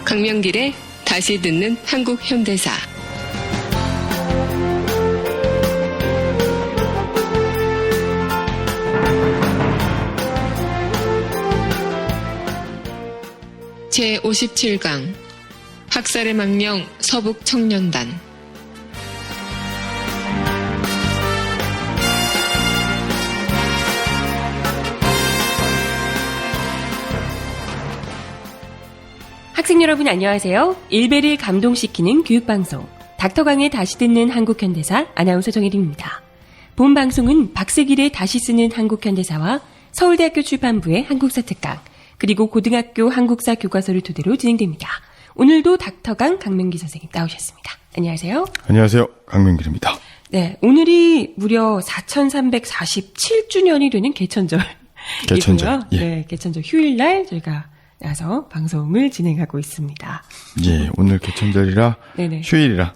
강명길의 다시 듣는 한국 현대사. 제57강 학살의 망령 서북청년단. 학생 여러분 안녕하세요. 일베를 감동시키는 교육방송 닥터강의 다시 듣는 한국현대사 아나운서 정혜림입니다. 본 방송은 박세길의 다시 쓰는 한국현대사와 서울대학교 출판부의 한국사 특강 그리고 고등학교 한국사 교과서를 토대로 진행됩니다. 오늘도 닥터강 강명기 선생님 나오셨습니다. 안녕하세요. 안녕하세요. 강명길입니다. 네, 오늘이 무려 4347주년이 되는 개천절. 개천절. 예. 네, 개천절 휴일날 저희가 나서 방송을 진행하고 있습니다. 예, 오늘 개천절이라 네네. 휴일이라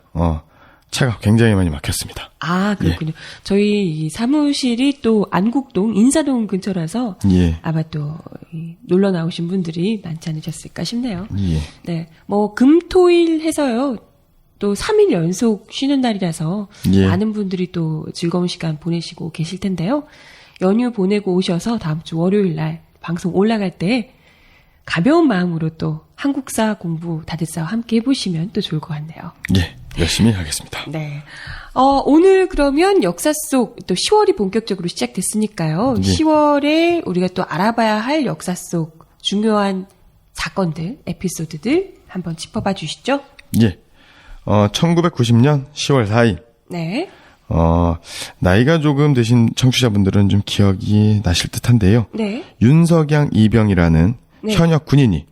차가 굉장히 많이 막혔습니다. 아, 그렇군요. 예. 저희 이 사무실이 또 안국동, 인사동 근처라서 예. 아마 또 놀러 나오신 분들이 많지 않으셨을까 싶네요. 예. 네, 뭐 금토일 해서요. 또 3일 연속 쉬는 날이라서 예. 많은 분들이 또 즐거운 시간 보내시고 계실 텐데요. 연휴 보내고 오셔서 다음 주 월요일 날 방송 올라갈 때 가벼운 마음으로 또 한국사 공부 다들사와 함께 해보시면 또 좋을 것 같네요. 예, 열심히 하겠습니다. 네. 오늘 그러면 역사 속 또 10월이 본격적으로 시작됐으니까요. 예. 10월에 우리가 또 알아봐야 할 역사 속 중요한 사건들, 에피소드들 한번 짚어봐 주시죠. 예. 1990년 10월 4일. 네. 나이가 조금 드신 청취자분들은 좀 기억이 나실 듯한데요. 네. 윤석양 이병이라는 네. 현역 군인이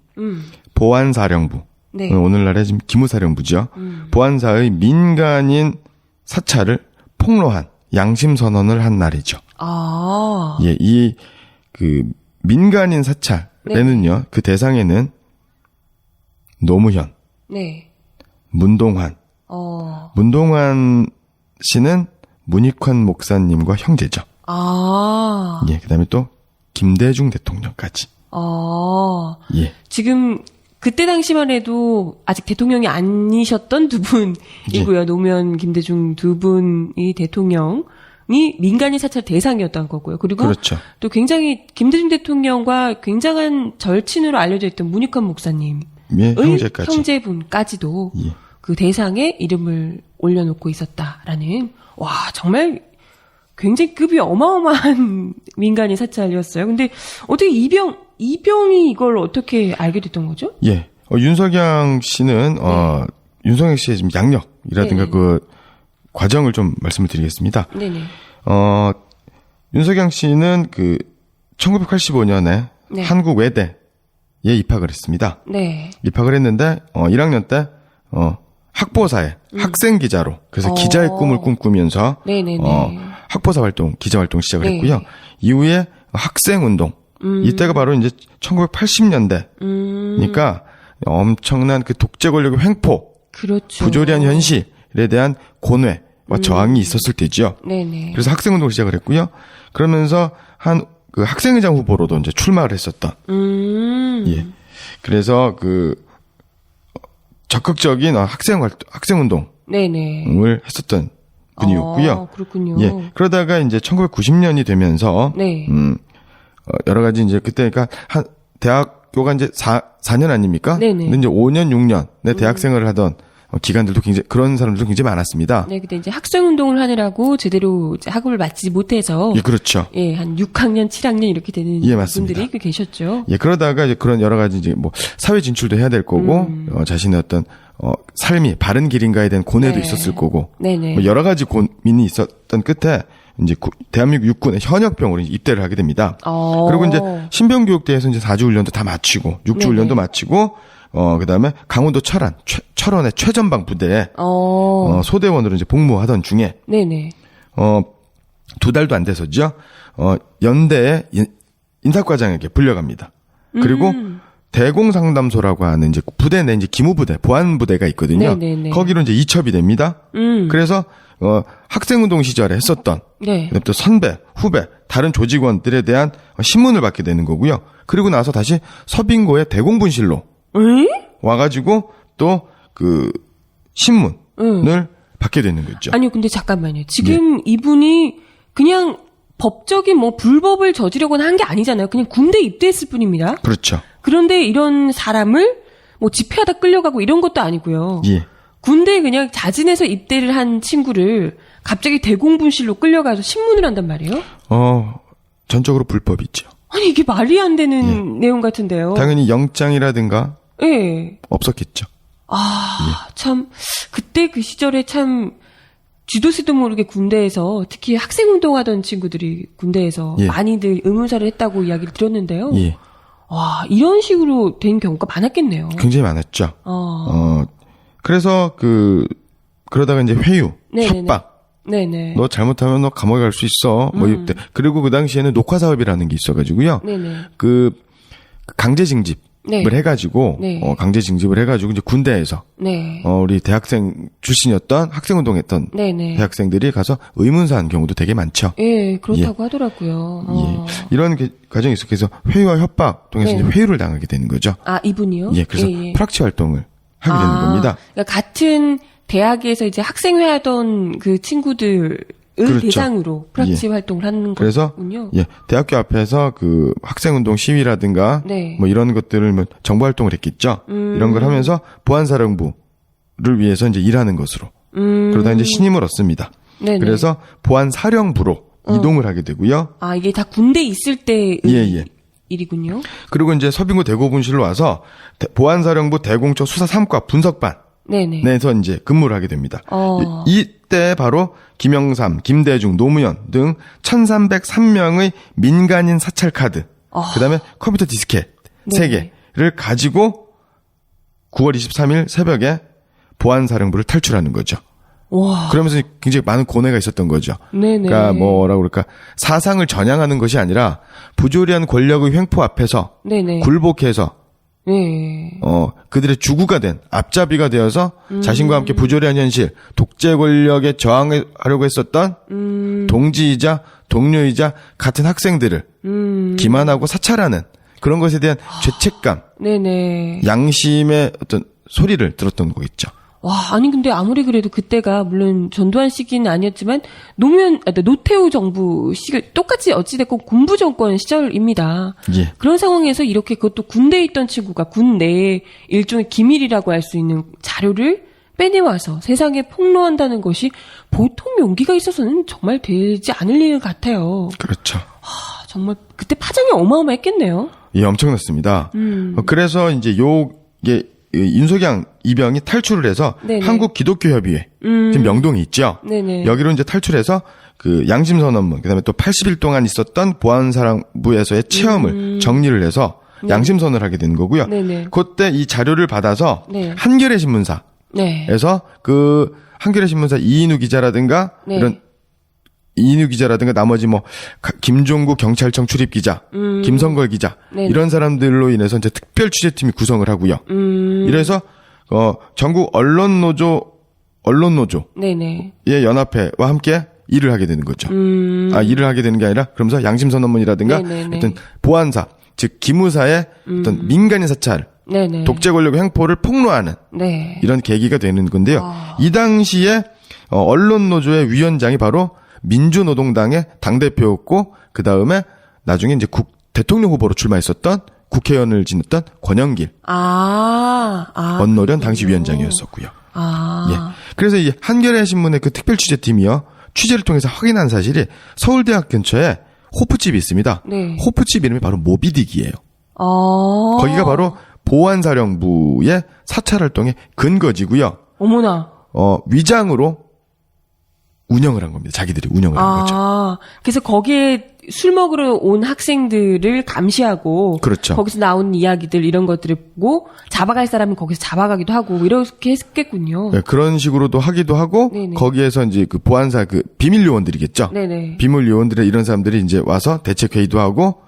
보안사령부, 네. 오늘날의 지금 기무사령부죠. 보안사의 민간인 사찰을 폭로한 양심선언을 한 날이죠. 아. 예, 민간인 사찰에는요, 네. 그 대상에는 노무현, 네. 문동환, 문동환 씨는 문익환 목사님과 형제죠. 아. 예, 그 다음에 또 김대중 대통령까지. 예. 지금 그때 당시만 해도 아직 대통령이 아니셨던 두 분이고요. 예. 노무현, 김대중 두 분이 대통령이 민간인 사찰 대상이었던 거고요. 그리고 그렇죠. 또 굉장히 김대중 대통령과 굉장한 절친으로 알려져 있던 문익환 목사님의 예, 형제까지. 형제분까지도 예. 그 대상에 이름을 올려놓고 있었다라는, 와, 정말 굉장히 급이 어마어마한 민간인 사찰이었어요. 근데 어떻게 이병이 이걸 어떻게 알게 됐던 거죠? 예. 윤석양 씨는, 윤석양 씨의 지금 양력이라든가 네네. 그 과정을 좀 말씀을 드리겠습니다. 네네. 윤석양 씨는 1985년에 네. 한국 외대에 입학을 했습니다. 네. 입학을 했는데, 1학년 때, 학보사에 학생 기자로, 그래서 기자의 꿈을 꿈꾸면서, 네네네. 학보사 활동, 기자 활동 시작을 네. 했고요. 이후에 학생 운동. 이때가 바로 이제 1980년대니까 엄청난 그 독재 권력의 횡포, 그렇죠. 부조리한 현실에 대한 고뇌와 저항이 있었을 때죠. 네네. 그래서 학생 운동을 시작을 했고요. 그러면서 그 학생회장 후보로도 이제 출마를 했었던. 예. 그래서 적극적인 학생 운동을 네네. 했었던 분이었고요. 그렇군요. 예. 그러다가 이제 1990년이 되면서 네. 여러 가지 이제 그때 그러니까 대학교가 이제 4년 아닙니까? 네네. 근데 이제 5년, 6년의 대학 생활을 하던 기간들도 굉장히 그런 사람들도 굉장히 많았습니다. 네, 근데 이제 학생 운동을 하느라고 제대로 이제 학업을 마치지 못해서 예, 그렇죠. 예, 한 6학년, 7학년 이렇게 되는 예, 맞습니다. 분들이 꽤 계셨죠. 예, 그러다가 이제 그런 여러 가지 이제 뭐 사회 진출도 해야 될 거고 자신의 어떤 삶이 바른 길인가에 대한 고뇌도 네. 있었을 거고 네네. 뭐 여러 가지 고민이 있었던 끝에 이제 대한민국 육군의 현역병으로 입대를 하게 됩니다. 그리고 이제 신병교육대에서 이제 4주 훈련도 다 마치고 6주 네네. 훈련도 마치고 그다음에 강원도 철원의 최전방 부대에 소대원으로 이제 복무하던 중에 네네. 2달도 안 돼서죠. 연대의 인사과장에게 불려갑니다. 그리고 대공상담소라고 하는 이제 부대 내 이제 기무부대, 보안부대가 있거든요. 네네네. 거기로 이제 이첩이 됩니다. 그래서 학생운동 시절에 했었던 네. 그다음에 또 선배, 후배, 다른 조직원들에 대한 신문을 받게 되는 거고요. 그리고 나서 다시 서빙고의 대공분실로 에? 와가지고 또 그 신문을 받게 되는 거죠. 아니요, 근데 잠깐만요. 지금 이분이 그냥 법적인 뭐 불법을 저지르거나 한 게 아니잖아요. 그냥 군대 입대했을 뿐입니다. 그렇죠. 그런데 이런 사람을 뭐 집회하다 끌려가고 이런 것도 아니고요. 예. 군대에 그냥 자진해서 입대를 한 친구를 갑자기 대공분실로 끌려가서 신문을 한단 말이에요? 전적으로 불법이죠. 아니, 이게 말이 안 되는 내용 같은데요. 당연히 영장이라든가 예. 없었겠죠. 참, 그때 그 시절에 참, 쥐도 새도 모르게 군대에서, 특히 학생운동하던 친구들이 군대에서 예. 많이들 의문사를 했다고 이야기를 들었는데요. 예. 와, 이런 식으로 된 경우가 많았겠네요. 굉장히 많았죠. 그래서 그러다가 이제 회유, 네네네. 협박. 네네. 너 잘못하면 너 감옥에 갈 수 있어. 뭐 이때. 그리고 그 당시에는 녹화 사업이라는 게 있어가지고요. 네네. 그 강제 징집을 네. 해가지고 네. 강제 징집을 해가지고 이제 군대에서 네. 우리 대학생 출신이었던 학생운동했던 네네. 대학생들이 가서 의문사한 경우도 되게 많죠. 예, 그렇다고 하더라고요. 예. 이런 과정이 있어서 회유와 협박 통해서 네. 이제 회유를 당하게 되는 거죠. 아, 이분이요? 예, 그래서 예. 프락치 활동을 하게 되는 겁니다. 그러니까 같은 대학에서 이제 학생회 하던 그 친구들을 그렇죠. 대상으로 프락치 활동을 하는 그래서 거군요. 예, 대학교 앞에서 그 학생운동 시위라든가 네. 뭐 이런 것들을 뭐 정보 활동을 했겠죠. 이런 걸 하면서 보안사령부를 위해서 이제 일하는 것으로 그러다 이제 신임을 얻습니다. 네네. 그래서 보안사령부로 이동을 하게 되고요. 아, 이게 다 군대 있을 때의 예. 일이군요. 그리고 이제 서빙고 대고분실로 와서 보안사령부 대공처 수사 3과 분석반 네네. 내에서 이제 근무를 하게 됩니다. 이때 바로 김영삼, 김대중, 노무현 등 1303명의 민간인 사찰 카드, 그다음에 컴퓨터 디스켓 네. 3개를 가지고 9월 23일 새벽에 보안사령부를 탈출하는 거죠. 와. 그러면서 굉장히 많은 고뇌가 있었던 거죠. 네네. 그러니까 뭐라고 그럴까, 사상을 전향하는 것이 아니라 부조리한 권력의 횡포 앞에서 네네. 굴복해서 네. 그들의 주구가 된 앞잡이가 되어서 자신과 함께 부조리한 현실, 독재 권력에 저항하려고 했었던 동지이자 동료이자 같은 학생들을 기만하고 사찰하는 그런 것에 대한 죄책감, 네네. 양심의 어떤 소리를 들었던 거겠죠. 와, 아니 근데 아무리 그래도 그때가 물론 전두환 시기는 아니었지만 노태우 정부 시기 똑같이 어찌됐건 군부 정권 시절입니다. 예. 그런 상황에서 이렇게 그것도 군대에 있던 친구가 군 내에 일종의 기밀이라고 할 수 있는 자료를 빼내와서 세상에 폭로한다는 것이 보통 용기가 있어서는 정말 되지 않을 일 같아요. 그렇죠. 정말 그때 파장이 어마어마했겠네요. 예, 엄청났습니다. 그래서 이제 요게 윤석양 이병이 탈출을 해서 네네. 한국 기독교협의회 지금 명동에 있죠. 네네. 여기로 이제 탈출해서 그 양심선언문 그다음에 또 80일 동안 있었던 보안사령부에서의 체험을 정리를 해서 양심선언을 하게 되는 거고요. 네네. 그때 이 자료를 받아서 네. 한겨레 신문사에서 네. 그 한겨레 신문사 이인우 기자라든가 네. 이런 이인우 기자라든가 나머지 뭐 김종구 경찰청 출입 기자, 김성걸 기자 네네. 이런 사람들로 인해서 이제 특별 취재팀이 구성을 하고요. 이래서 전국 언론노조의 네네. 연합회와 함께 일을 하게 되는 거죠. 일을 하게 되는 게 아니라 그러면서 양심선언문이라든가 네네네. 어떤 보안사 즉 기무사의 어떤 민간인 사찰, 네네. 독재 권력의 횡포를 폭로하는 네. 이런 계기가 되는 건데요. 이 당시에 언론노조의 위원장이 바로 민주노동당의 당대표였고 그 다음에 나중에 이제 대통령 후보로 출마했었던 국회의원을 지냈던 권영길 언노련 당시 위원장이었었고요. 예. 그래서 이 한겨레 신문의 그 특별 취재팀이요. 취재를 통해서 확인한 사실이 서울대학 근처에 호프집이 있습니다. 네. 호프집 이름이 바로 모비딕이에요. 거기가 바로 보안사령부의 사찰활동의 근거지고요. 어머나. 위장으로 운영을 한 겁니다. 자기들이 운영을 한 거죠. 그래서 거기에 술 먹으러 온 학생들을 감시하고 그렇죠. 거기서 나온 이야기들 이런 것들을 보고 잡아갈 사람은 거기서 잡아가기도 하고 이렇게 했겠군요. 네, 그런 식으로도 하기도 하고 네네. 거기에서 이제 그 보안사 그 비밀 요원들이겠죠. 네네. 비밀 요원들의 이런 사람들이 이제 와서 대책 회의도 하고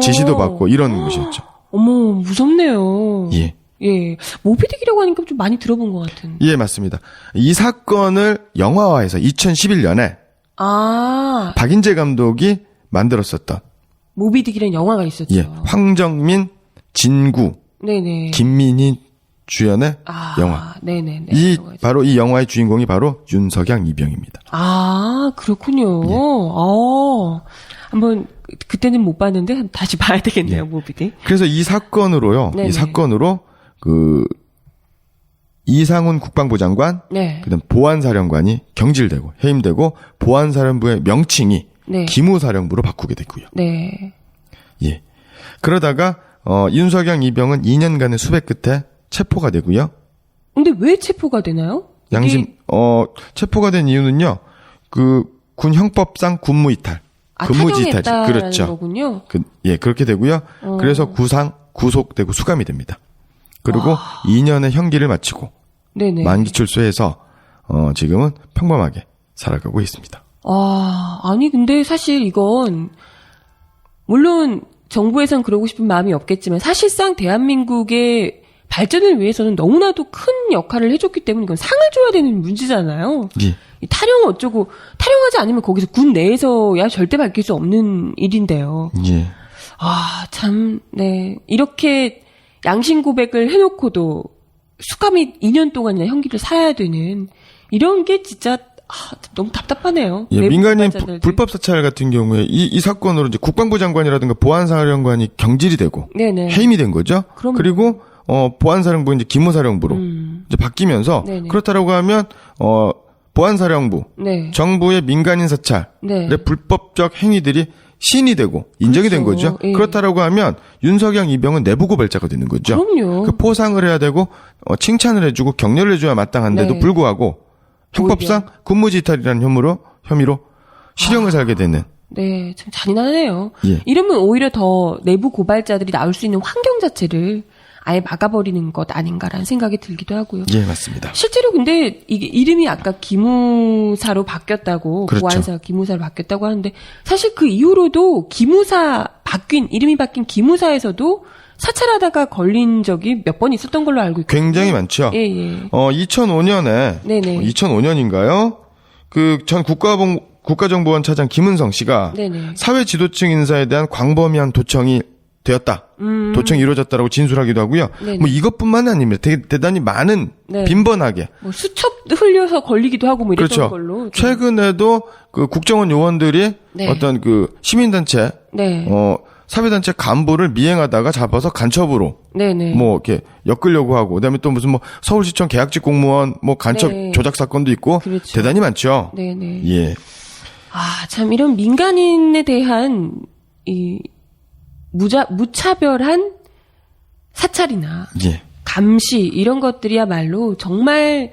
지시도 받고 이런 곳이었죠. 어머, 무섭네요. 예. 예. 모비딕이라고 하니까 좀 많이 들어본 것 같은. 예, 맞습니다. 이 사건을 영화화해서 2011년에 박인재 감독이 만들었었던 모비딕이라는 영화가 있었죠. 예, 황정민, 진구 네네. 김민희 주연의 영화. 네네네. 바로 이 영화의 주인공이 바로 윤석양 이병입니다. 그렇군요. 예. 한번 그때는 못 봤는데 다시 봐야 되겠네요, 무비디. 그래서 이 사건으로요. 네네. 이 사건으로 이상훈 국방부 장관, 네. 그다음 보안사령관이 경질되고 해임되고 보안사령부의 명칭이 네. 기무사령부로 바꾸게 됐고요. 네. 예. 그러다가 윤석양 이병은 2년간의 수배 끝에 체포가 되고요. 근데 왜 체포가 되나요? 체포가 된 이유는요. 군 형법상 군무 이탈. 근무지탈. 그렇죠. 거군요. 그렇게 되고요. 그래서 구속되고 수감이 됩니다. 그리고 2년의 형기를 마치고 네네. 만기 출소해서 지금은 평범하게 살아가고 있습니다. 아니 근데 사실 이건 물론 정부에선 그러고 싶은 마음이 없겠지만 사실상 대한민국의 발전을 위해서는 너무나도 큰 역할을 해줬기 때문에 이건 상을 줘야 되는 문제잖아요. 예. 이 타령 어쩌고 타령하지 않으면 거기서 군 내에서야 절대 밝힐 수 없는 일인데요. 예. 참, 네. 이렇게 양심 고백을 해놓고도 수감이 2년 동안이나 형기를 살아야 되는 이런 게 진짜 너무 답답하네요. 예, 민간인 불법 사찰 같은 경우에 이 사건으로 이제 국방부 장관이라든가 보안사령관이 경질이 되고 네네. 해임이 된 거죠. 그럼요. 그리고 보안사령부 이제 기무사령부로 이제 바뀌면서 네네. 그렇다라고 하면 보안사령부 네. 정부의 민간인 사찰의 네. 불법적 행위들이 시인이 되고 인정이 된 거죠. 예. 그렇다라고 하면 윤석양 이병은 내부 고발자가 되는 거죠. 그럼요. 포상을 해야 되고 칭찬을 해주고 격려를 해줘야 마땅한데도 네. 불구하고 형법상 근무지탈이라는 혐의로 실형을 살게 되는. 네, 참 잔인하네요. 예. 이러면 오히려 더 내부 고발자들이 나올 수 있는 환경 자체를 아예 막아버리는 것 아닌가라는 생각이 들기도 하고요. 예, 맞습니다. 실제로 근데 이게 이름이 아까 기무사로 바뀌었다고, 그렇죠. 보안사가 기무사로 바뀌었다고 하는데 사실 그 이후로도 이름이 바뀐 기무사에서도 사찰하다가 걸린 적이 몇 번 있었던 걸로 알고 있거든요. 굉장히 많죠. 예, 예. 2005년에 네네. 2005년인가요? 전 국가정보원 차장 김은성 씨가 네네. 사회 지도층 인사에 대한 광범위한 도청이 되었다. 도청이 이루어졌다라고 진술하기도 하고요. 네네. 뭐 이것뿐만 아닙니다. 대단히 많은 네. 빈번하게. 뭐 수첩 흘려서 걸리기도 하고 뭐 이랬던 그렇죠. 걸로. 최근에도 국정원 요원들이 네. 어떤 시민단체, 네. 사회단체 간부를 미행하다가 잡아서 간첩으로 네네. 뭐 이렇게 엮으려고 하고, 그다음에 또 무슨 서울시청 계약직 공무원 간첩 네. 조작 사건도 있고 그렇죠. 대단히 많죠. 네네. 예. 참 이런 민간인에 대한 이 무차별한 사찰이나 예. 감시 이런 것들이야말로 정말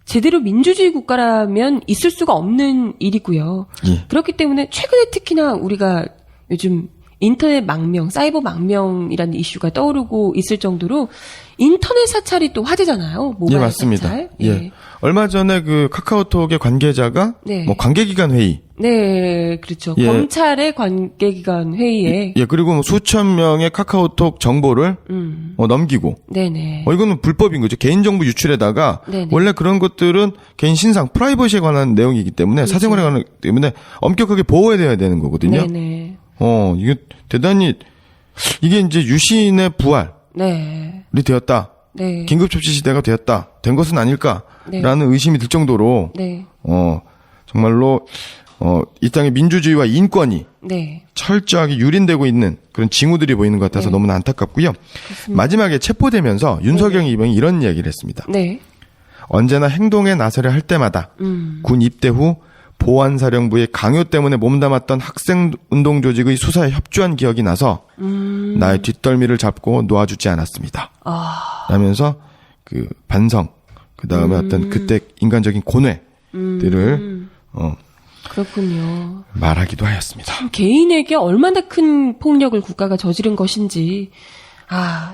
제대로 민주주의 국가라면 있을 수가 없는 일이고요. 예. 그렇기 때문에 최근에 특히나 우리가 요즘 인터넷 망명, 사이버 망명이라는 이슈가 떠오르고 있을 정도로 인터넷 사찰이 또 화제잖아요. 모바일 예, 맞습니다. 사찰. 예. 얼마 전에 카카오톡의 관계자가 네. 관계기관 회의. 네, 그렇죠. 예. 검찰의 관계기관 회의에 예, 그리고 수천 명의 카카오톡 정보를 넘기고. 네네. 이거는 불법인 거죠. 개인정보 유출에다가 네네. 원래 그런 것들은 개인 신상, 프라이버시에 관한 내용이기 때문에 그렇죠. 사생활에 관한 때문에 엄격하게 보호해야 되는 거거든요. 네네. 이게 대단히 이게 이제 유신의 부활이 네. 되었다. 네. 긴급조치 시대가 된 것은 아닐까라는 네. 의심이 들 정도로 네. 정말로 이 땅의 민주주의와 인권이 네. 철저하게 유린되고 있는 그런 징후들이 보이는 것 같아서 네. 너무나 안타깝고요. 마지막에 체포되면서 윤석영 이병이 이런 이야기를 했습니다. 네. 언제나 행동에 나서려 할 때마다 군 입대 후 보안사령부의 강요 때문에 몸담았던 학생운동 조직의 수사에 협조한 기억이 나서 나의 뒷덜미를 잡고 놓아주지 않았습니다. 라면서 반성, 그 다음에 어떤 그때 인간적인 고뇌들을 그렇군요. 말하기도 하였습니다. 개인에게 얼마나 큰 폭력을 국가가 저지른 것인지.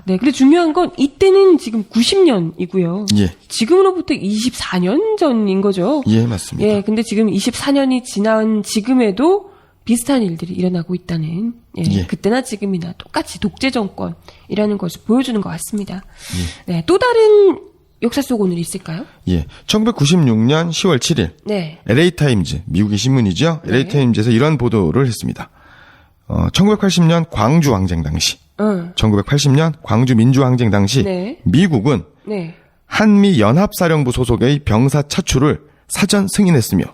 네. 근데 중요한 건 이때는 지금 90년이고요. 예. 지금으로부터 24년 전인 거죠. 예, 맞습니다. 예, 근데 지금 24년이 지난 지금에도 비슷한 일들이 일어나고 있다는, 예. 그때나 지금이나 똑같이 독재 정권이라는 것을 보여주는 것 같습니다. 네, 또 다른 역사 속 오늘이 있을까요? 예. 1996년 10월 7일. 네. LA타임즈, 미국의 신문이죠. 네. LA타임즈에서 이런 보도를 했습니다. 1980년 광주 왕쟁 당시. 응. 1980년 광주 민주항쟁 당시 네. 미국은 네. 한미 연합사령부 소속의 병사 차출을 사전 승인했으며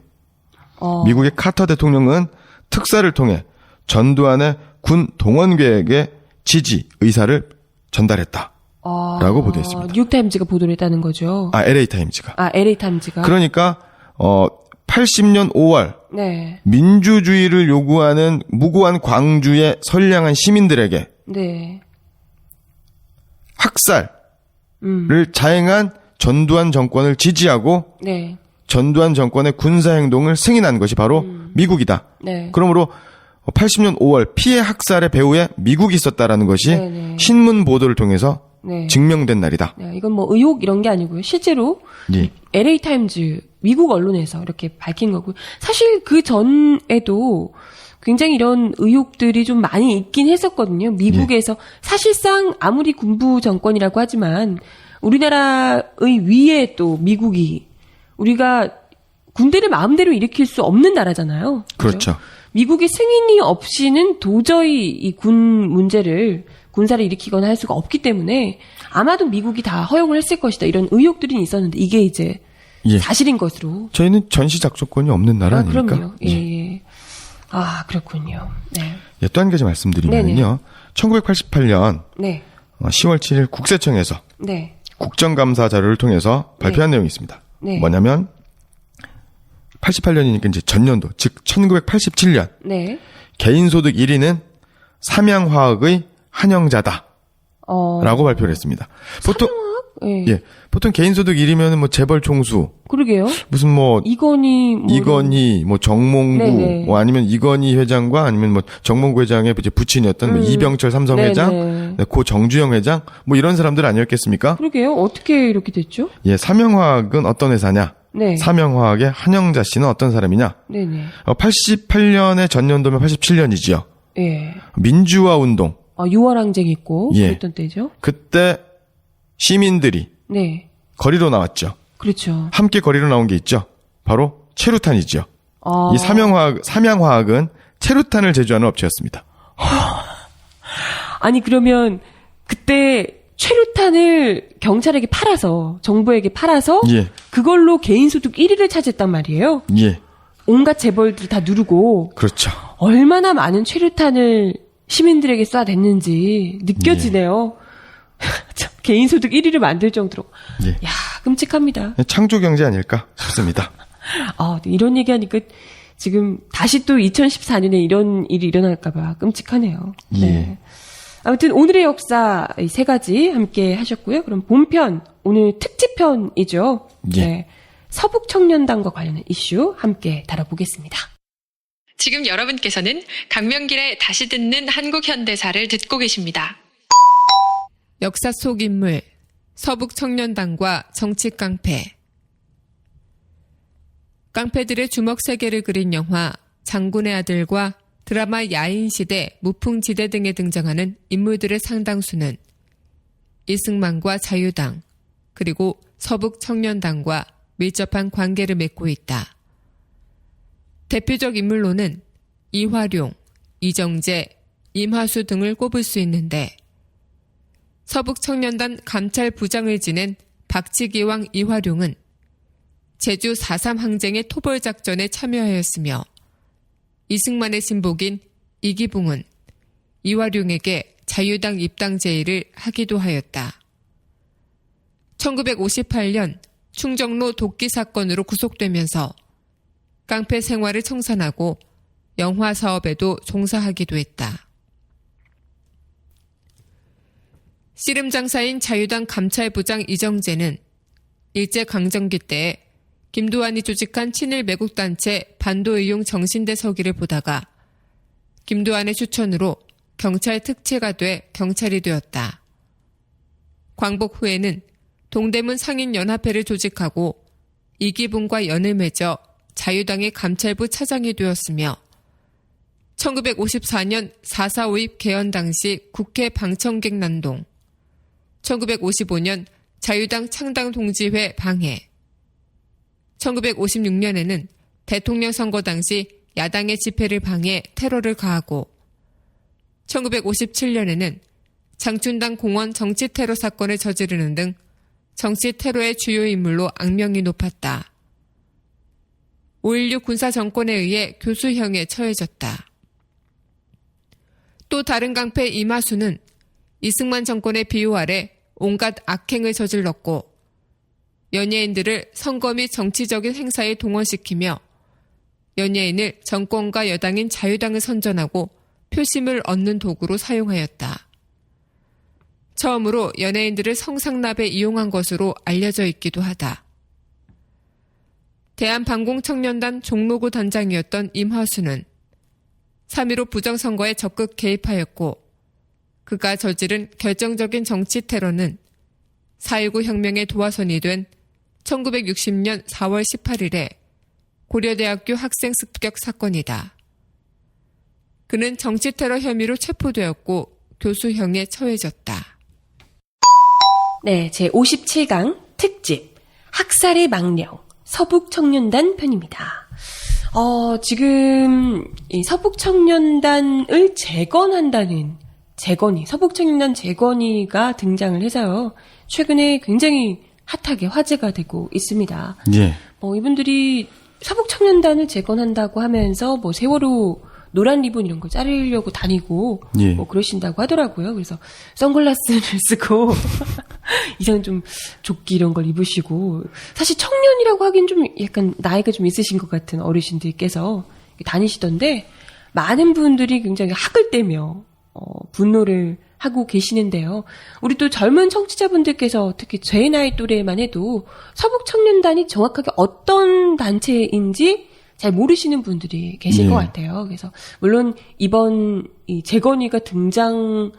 미국의 카터 대통령은 특사를 통해 전두환의 군 동원 계획의 지지 의사를 전달했다라고 보도했습니다. 뉴욕타임즈가 보도를 했다는 거죠. LA타임즈가. LA타임즈가. 그러니까 80년 5월 네. 민주주의를 요구하는 무고한 광주의 선량한 시민들에게 네. 학살을 자행한 전두환 정권을 지지하고 네. 전두환 정권의 군사행동을 승인한 것이 바로 미국이다. 네. 그러므로 80년 5월 피해 학살의 배후에 미국이 있었다라는 것이 네네. 신문 보도를 통해서 네. 증명된 날이다. 네, 이건 뭐 의혹 이런 게 아니고요. 실제로 예. LA타임즈 미국 언론에서 이렇게 밝힌 거고 사실 그 전에도 굉장히 이런 의혹들이 좀 많이 있긴 했었거든요. 미국에서 사실상 아무리 군부 정권이라고 하지만 우리나라의 위에 또 미국이 우리가 군대를 마음대로 일으킬 수 없는 나라잖아요. 그렇죠. 미국의 승인이 없이는 도저히 이 군 문제를 군사를 일으키거나 할 수가 없기 때문에 아마도 미국이 다 허용을 했을 것이다. 이런 의혹들이 있었는데 이게 이제 예. 사실인 것으로. 저희는 전시 작전권이 없는 나라 아닙니까? 그럼요. 예. 아, 그렇군요. 네. 예, 또 한 가지 말씀드리면요. 네네. 1988년 네. 10월 7일 국세청에서 네. 국정감사 자료를 통해서 발표한 내용이 있습니다. 네. 뭐냐면 88년이니까 이제 전년도, 즉 1987년 네. 개인소득 1위는 삼양화학의 한영자다. 라고 발표를 했습니다. 보통 예. 예, 보통 개인소득 1위면은 뭐 재벌 총수, 그러게요. 무슨 뭐 이건희 뭐 정몽구, 네네. 뭐 아니면 이건희 회장과 아니면 뭐 정몽구 회장의 이제 부친이었던 뭐 이병철 삼성 네네. 회장, 고 정주영 회장, 뭐 이런 사람들 아니었겠습니까? 그러게요. 어떻게 이렇게 됐죠? 예, 삼양화학은 어떤 회사냐? 네. 삼양화학의 한영자 씨는 어떤 사람이냐? 네네. 88년의 전년도면 87년이지요. 예. 민주화 운동. 유월항쟁 있고 예. 그랬던 때죠. 그때 시민들이 네. 거리로 나왔죠. 그렇죠. 함께 거리로 나온 게 있죠. 바로 체류탄이죠. 이 삼양화학은 체류탄을 제조하는 업체였습니다. 아니 그러면 그때 최루탄을 경찰에게 팔아서 정부에게 팔아서 예. 그걸로 개인소득 1위를 차지했단 말이에요. 예. 온갖 재벌들 다 누르고 그렇죠. 얼마나 많은 최루탄을 시민들에게 쏴댔는지 느껴지네요. 참, 개인소득 1위를 만들 정도로. 예. 야, 끔찍합니다. 창조 경제 아닐까 싶습니다. 이런 얘기하니까 지금 다시 또 2014년에 이런 일이 일어날까봐 끔찍하네요. 예. 네. 아무튼 오늘의 역사 이 세 가지 함께 하셨고요. 그럼 본편, 오늘 특집편이죠. 예. 네. 서북청년단과 관련한 이슈 함께 다뤄보겠습니다. 지금 여러분께서는 강명길의 다시 듣는 한국 현대사를 듣고 계십니다. 역사 속 인물, 서북청년단과 정치 깡패. 깡패들의 주먹 세계를 그린 영화 장군의 아들과 드라마 야인시대, 무풍지대 등에 등장하는 인물들의 상당수는 이승만과 자유당, 그리고 서북청년단과 밀접한 관계를 맺고 있다. 대표적 인물로는 이화룡, 이정재, 임하수 등을 꼽을 수 있는데 서북청년단 감찰부장을 지낸 박치기왕 이화룡은 제주 4.3 항쟁의 토벌작전에 참여하였으며 이승만의 신복인 이기붕은 이화룡에게 자유당 입당 제의를 하기도 하였다. 1958년 충정로 도끼 사건으로 구속되면서 깡패 생활을 청산하고 영화 사업에도 종사하기도 했다. 씨름장사인 자유당 감찰부장 이정재는 일제강점기 때에 김두한이 조직한 친일 매국단체 반도의용 정신대 서기를 보다가 김두한의 추천으로 경찰 특채가 돼 경찰이 되었다. 광복 후에는 동대문 상인연합회를 조직하고 이기붕과 연을 맺어 자유당의 감찰부 차장이 되었으며 1954년 4.4 개헌 당시 국회 방청객 난동, 1955년 자유당 창당동지회 방해, 1956년에는 대통령 선거 당시 야당의 집회를 방해 테러를 가하고 1957년에는 장춘당 공원 정치 테러 사건을 저지르는 등 정치 테러의 주요 인물로 악명이 높았다. 5.16 군사 정권에 의해 교수형에 처해졌다. 또 다른 깡패 이마수는 이승만 정권의 비호 아래 온갖 악행을 저질렀고 연예인들을 선거 및 정치적인 행사에 동원시키며 연예인을 정권과 여당인 자유당을 선전하고 표심을 얻는 도구로 사용하였다. 처음으로 연예인들을 성상납에 이용한 것으로 알려져 있기도 하다. 대한반공청년단 종로구 단장이었던 임화수는 3.15 부정선거에 적극 개입하였고 그가 저지른 결정적인 정치 테러는 4.19 혁명의 도화선이 된 1960년 4월 18일에 고려대학교 학생 습격 사건이다. 그는 정치 테러 혐의로 체포되었고 교수형에 처해졌다. 네, 제57강 특집 학살의 망령 서북청년단 편입니다. 지금 이 서북청년단을 재건한다는 서북청년단 재건이가 등장을 해서요. 최근에 굉장히 핫하게 화제가 되고 있습니다. 예. 이분들이 서북청년단을 재건한다고 하면서 세월호 노란 리본 이런 거 자르려고 다니고 예. 그러신다고 하더라고요. 그래서 선글라스를 쓰고 이상 좀 조끼 이런 걸 입으시고 사실 청년이라고 하긴 좀 약간 나이가 좀 있으신 것 같은 어르신들께서 다니시던데 많은 분들이 굉장히 학을 떼며 분노를 하고 계시는데요. 우리 또 젊은 청취자분들께서 특히 제 나이 또래만 해도 서북청년단이 정확하게 어떤 단체인지 잘 모르시는 분들이 계실 것 같아요. 그래서 물론 이번 이 재건이가 등장함을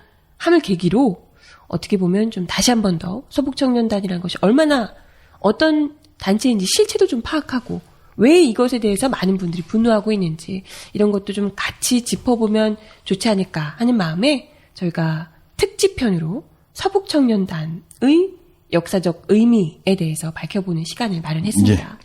계기로 어떻게 보면 좀 다시 한 번 더 서북청년단이라는 것이 얼마나 어떤 단체인지 실체도 좀 파악하고 왜 이것에 대해서 많은 분들이 분노하고 있는지 이런 것도 좀 같이 짚어보면 좋지 않을까 하는 마음에 저희가 특집편으로 서북청년단의 역사적 의미에 대해서 밝혀보는 시간을 마련했습니다.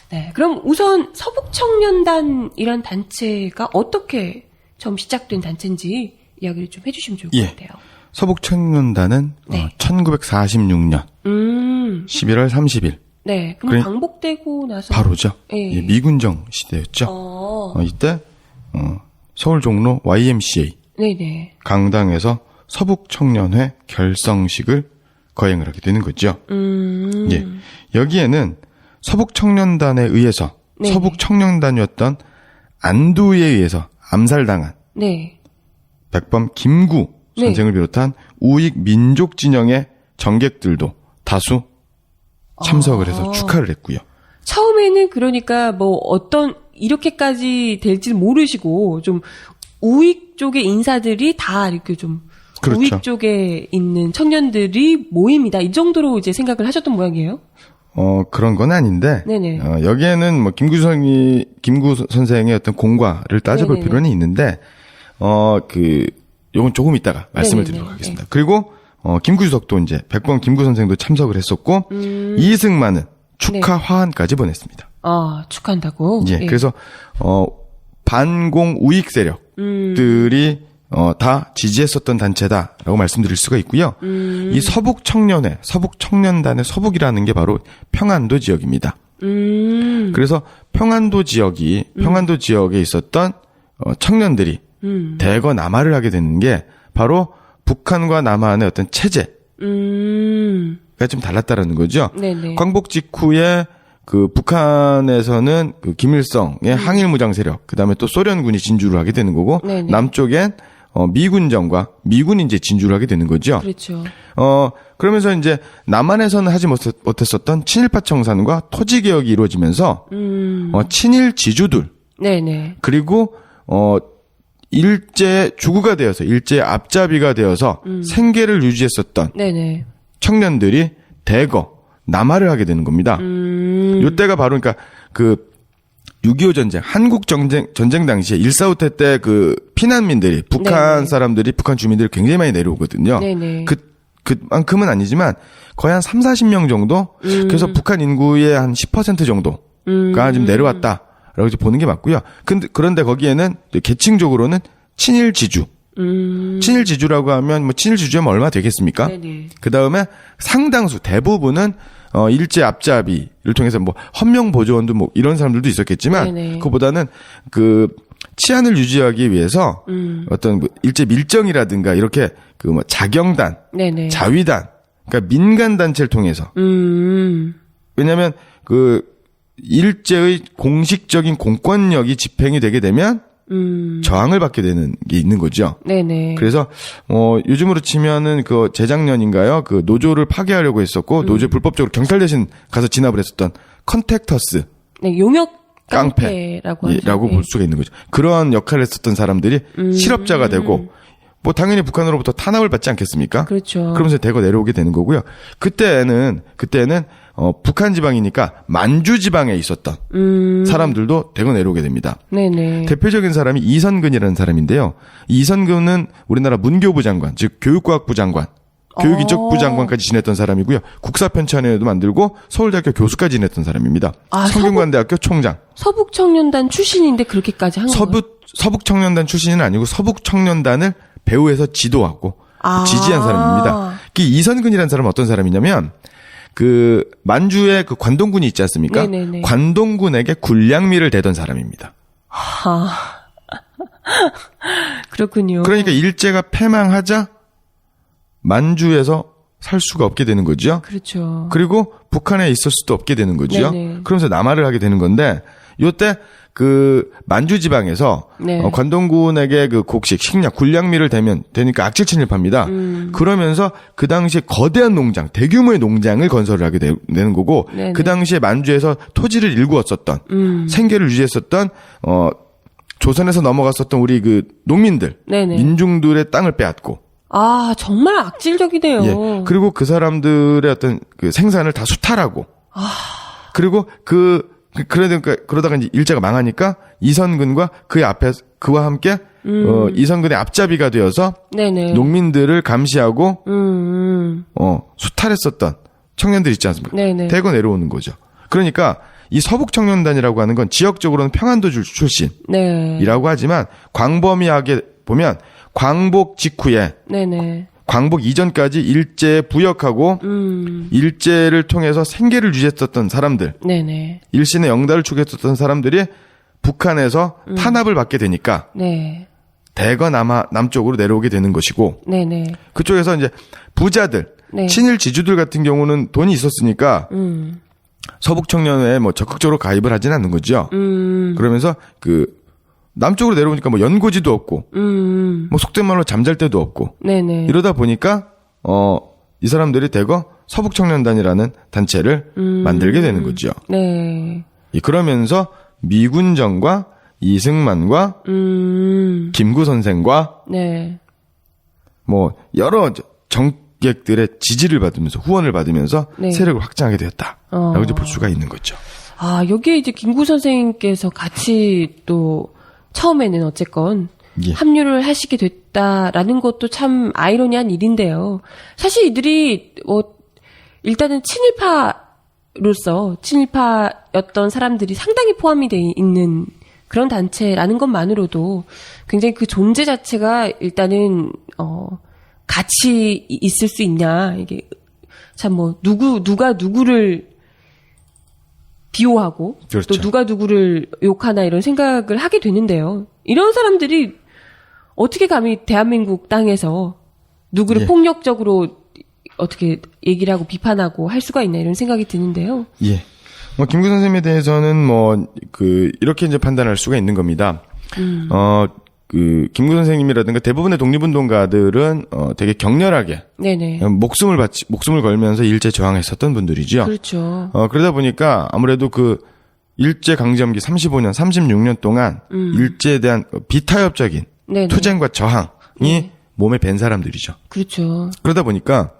네, 그럼 우선 서북청년단이란 단체가 어떻게 처음 시작된 단체인지 이야기를 좀 해주시면 좋을 것 같아요. 서북청년단은 네. 1946년 11월 30일. 네, 그럼 광복되고 나서 바로죠. 네. 예, 미군정 시대였죠. 이때 서울 종로 YMCA 네네. 강당에서 서북청년회 결성식을 거행을 하게 되는 거죠. 예, 여기에는 서북청년단에 의해서 네네. 서북청년단이었던 안두에 의해서 암살당한 네. 백범 김구 선생을 비롯한 우익 민족 진영의 정객들도 다수 참석을 해서 축하를 했고요. 처음에는 그러니까 어떤 이렇게까지 될지는 모르시고 좀 우익 쪽의 인사들이 다 이렇게 좀 그렇죠. 우익 쪽에 있는 청년들이 모임이다 이 정도로 이제 생각을 하셨던 모양이에요. 그런 건 아닌데, 네네. 여기에는 김구 선생의 어떤 공과를 따져볼 네네네. 필요는 있는데, 요건 조금 이따가 말씀을 네네네. 드리도록 하겠습니다. 그리고, 김구 주석도 이제, 백범 김구 선생도 참석을 했었고, 이승만은 축하 화환까지 보냈습니다. 축하한다고? 예, 그래서, 반공 우익 세력들이, 다 지지했었던 단체다라고 말씀드릴 수가 있고요. 이 서북청년회, 서북청년단의 서북이라는 게 바로 평안도 지역입니다. 그래서 평안도 지역에 있었던 청년들이 대거 남하를 하게 되는 게 바로 북한과 남한의 어떤 체제가 좀 달랐다라는 거죠. 네네. 광복 직후에 북한에서는 김일성의 항일무장 세력, 그다음에 또 소련군이 진주를 하게 되는 거고, 네네. 남쪽엔 미군정과 미군이 이제 진주를 하게 되는 거죠. 그렇죠. 그러면서 이제 남한에서는 하지 못했었던 친일파 청산과 토지 개혁이 이루어지면서 친일 지주들, 네네. 그리고 일제 주구가 되어서 일제 앞잡이가 되어서 생계를 유지했었던 네네. 청년들이 대거 남하를 하게 되는 겁니다. 요때가 바로 그러니까 6.25 전쟁, 한국 전쟁 당시에 1.4후 때 피난민들이, 북한 네네. 사람들이, 북한 주민들이 굉장히 많이 내려오거든요. 네네. 그만큼은 아니지만 거의 한 3-40명 정도? 그래서 북한 인구의 한 10% 정도가 지금 내려왔다라고 이제 보는 게 맞고요. 그런데 거기에는 계층적으로는 친일 지주, 친일 지주라고 하면 뭐 친일 지주면 얼마 되겠습니까? 네네. 그 다음에 상당수 대부분은 일제 앞잡이를 통해서 뭐 헌명 보조원도 뭐 이런 사람들도 있었겠지만 네네. 그보다는 그 치안을 유지하기 위해서 어떤 뭐 일제 밀정이라든가 이렇게 그 뭐 자경단, 네네. 자위단, 그러니까 민간 단체를 통해서 왜냐하면 그 일제의 공식적인 공권력이 집행이 되게 되면 저항을 받게 되는 게 있는 거죠. 네네. 그래서 요즘으로 치면은 그 재작년인가요? 그 노조를 파괴하려고 했었고 노조 불법적으로 경찰 대신 가서 진압을 했었던 컨택터스 네, 용역 깡패라고 하죠. 라고 볼 수가 있는 거죠. 그런 역할을 했었던 사람들이 실업자가 되고 뭐 당연히 북한으로부터 탄압을 받지 않겠습니까? 그렇죠. 그러면서 대거 내려오게 되는 거고요. 그때는 북한 지방이니까 만주 지방에 있었던 사람들도 대거 내려오게 됩니다. 네네. 대표적인 사람이 이선근이라는 사람인데요. 이선근은 우리나라 문교부 장관, 즉 교육과학부 장관, 교육인적부 장관까지 지냈던 사람이고요. 국사편찬회도 만들고 서울대학교 교수까지 지냈던 사람입니다. 성균관대학교 총장. 서북청년단 출신인데 그렇게까지 한 거예요? 서북청년단 출신은 아니고 서북청년단을 배후에서 지도하고 지지한 사람입니다. 이선근이라는 사람은 어떤 사람이냐면 그 만주에 그 관동군이 있지 않습니까? 네네네. 관동군에게 군량미를 대던 사람입니다. 그렇군요. 그러니까 일제가 패망하자 만주에서 살 수가 없게 되는 거죠. 그렇죠. 그리고 북한에 있을 수도 없게 되는 거죠. 네네. 그러면서 남하를 하게 되는 건데 요때 그 만주 지방에서 네. 관동군에게 그 곡식, 식량, 군량미를 되니까 악질 침입합니다. 그러면서 그 당시에 거대한 농장, 대규모의 농장을 건설을 하게 되는 거고 네네. 그 당시에 만주에서 토지를 일구었었던 생계를 유지했었던 조선에서 넘어갔었던 우리 그 농민들, 네네. 민중들의 땅을 빼앗고 정말 악질적이네요. 예. 그리고 그 사람들의 어떤 그 생산을 다 수탈하고 그리고 그러다가 이제 일제가 망하니까 이선근과 그와 함께 이선근의 앞잡이가 되어서 네네. 농민들을 감시하고 수탈했었던 청년들 있지 않습니까? 네네. 대거 내려오는 거죠. 그러니까 이 서북청년단이라고 하는 건 지역적으로는 평안도 출신이라고 네. 하지만 광범위하게 보면 광복 직후에 네네. 광복 이전까지 일제에 부역하고 일제를 통해서 생계를 유지했었던 사람들, 네네. 일신의 영달을 추구했었던 사람들이 북한에서 탄압을 받게 되니까 네. 대거 남쪽으로 내려오게 되는 것이고 네네. 그쪽에서 이제 부자들, 네. 친일 지주들 같은 경우는 돈이 있었으니까 서북 청년회에 뭐 적극적으로 가입을 하진 않는 거죠. 그러면서 그 남쪽으로 내려오니까 뭐 연고지도 없고, 뭐 속된 말로 잠잘 데도 없고, 네네. 이러다 보니까 이 사람들이 대거 서북청년단이라는 단체를 만들게 되는 거죠. 네. 그러면서 미군정과 이승만과 김구 선생과 네. 뭐 여러 정객들의 지지를 받으면서 후원을 받으면서 네. 세력을 확장하게 되었다라고 이제 볼 수가 있는 거죠. 여기에 이제 김구 선생님께서 같이 또 처음에는 어쨌건 예. 합류를 하시게 됐다라는 것도 참 아이러니한 일인데요. 사실 이들이 일단은 친일파였던 사람들이 상당히 포함이 돼 있는 그런 단체라는 것만으로도 굉장히 그 존재 자체가 일단은 같이 있을 수 있냐, 이게 참 누가 누구를 비호하고 그렇죠. 또 누가 누구를 욕하나 이런 생각을 하게 되는데요. 이런 사람들이 어떻게 감히 대한민국 땅에서 누구를 예. 폭력적으로 어떻게 얘기를 하고 비판하고 할 수가 있나 이런 생각이 드는데요. 예. 김구 선생님에 대해서는 이렇게 이제 판단할 수가 있는 겁니다. 김구 선생님이라든가 대부분의 독립운동가들은 되게 격렬하게 네네. 목숨을 걸면서 일제 저항했었던 분들이죠. 그렇죠. 그러다 보니까 아무래도 그 일제 강점기 35년, 36년 동안 일제에 대한 비타협적인 네네. 투쟁과 저항이 네. 몸에 밴 사람들이죠. 그렇죠. 그러다 보니까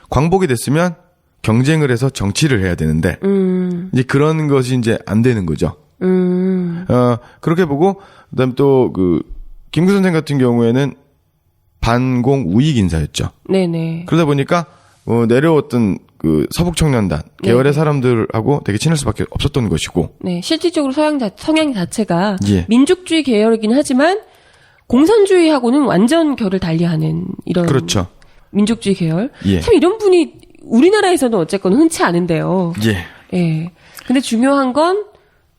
광복이 됐으면 경쟁을 해서 정치를 해야 되는데 이제 그런 것이 이제 안 되는 거죠. 그렇게 보고 그다음에 또 김구 선생 같은 경우에는 반공 우익 인사였죠. 네네. 그러다 보니까 내려왔던 서북청년단 계열의 사람들하고 되게 친할 수밖에 없었던 것이고. 네, 실질적으로 성향 자체가 예. 민족주의 계열이긴 하지만 공산주의하고는 완전 결을 달리하는 이런 그렇죠. 민족주의 계열. 예. 참 이런 분이 우리나라에서는 어쨌건 흔치 않은데요. 예. 예. 근데 중요한 건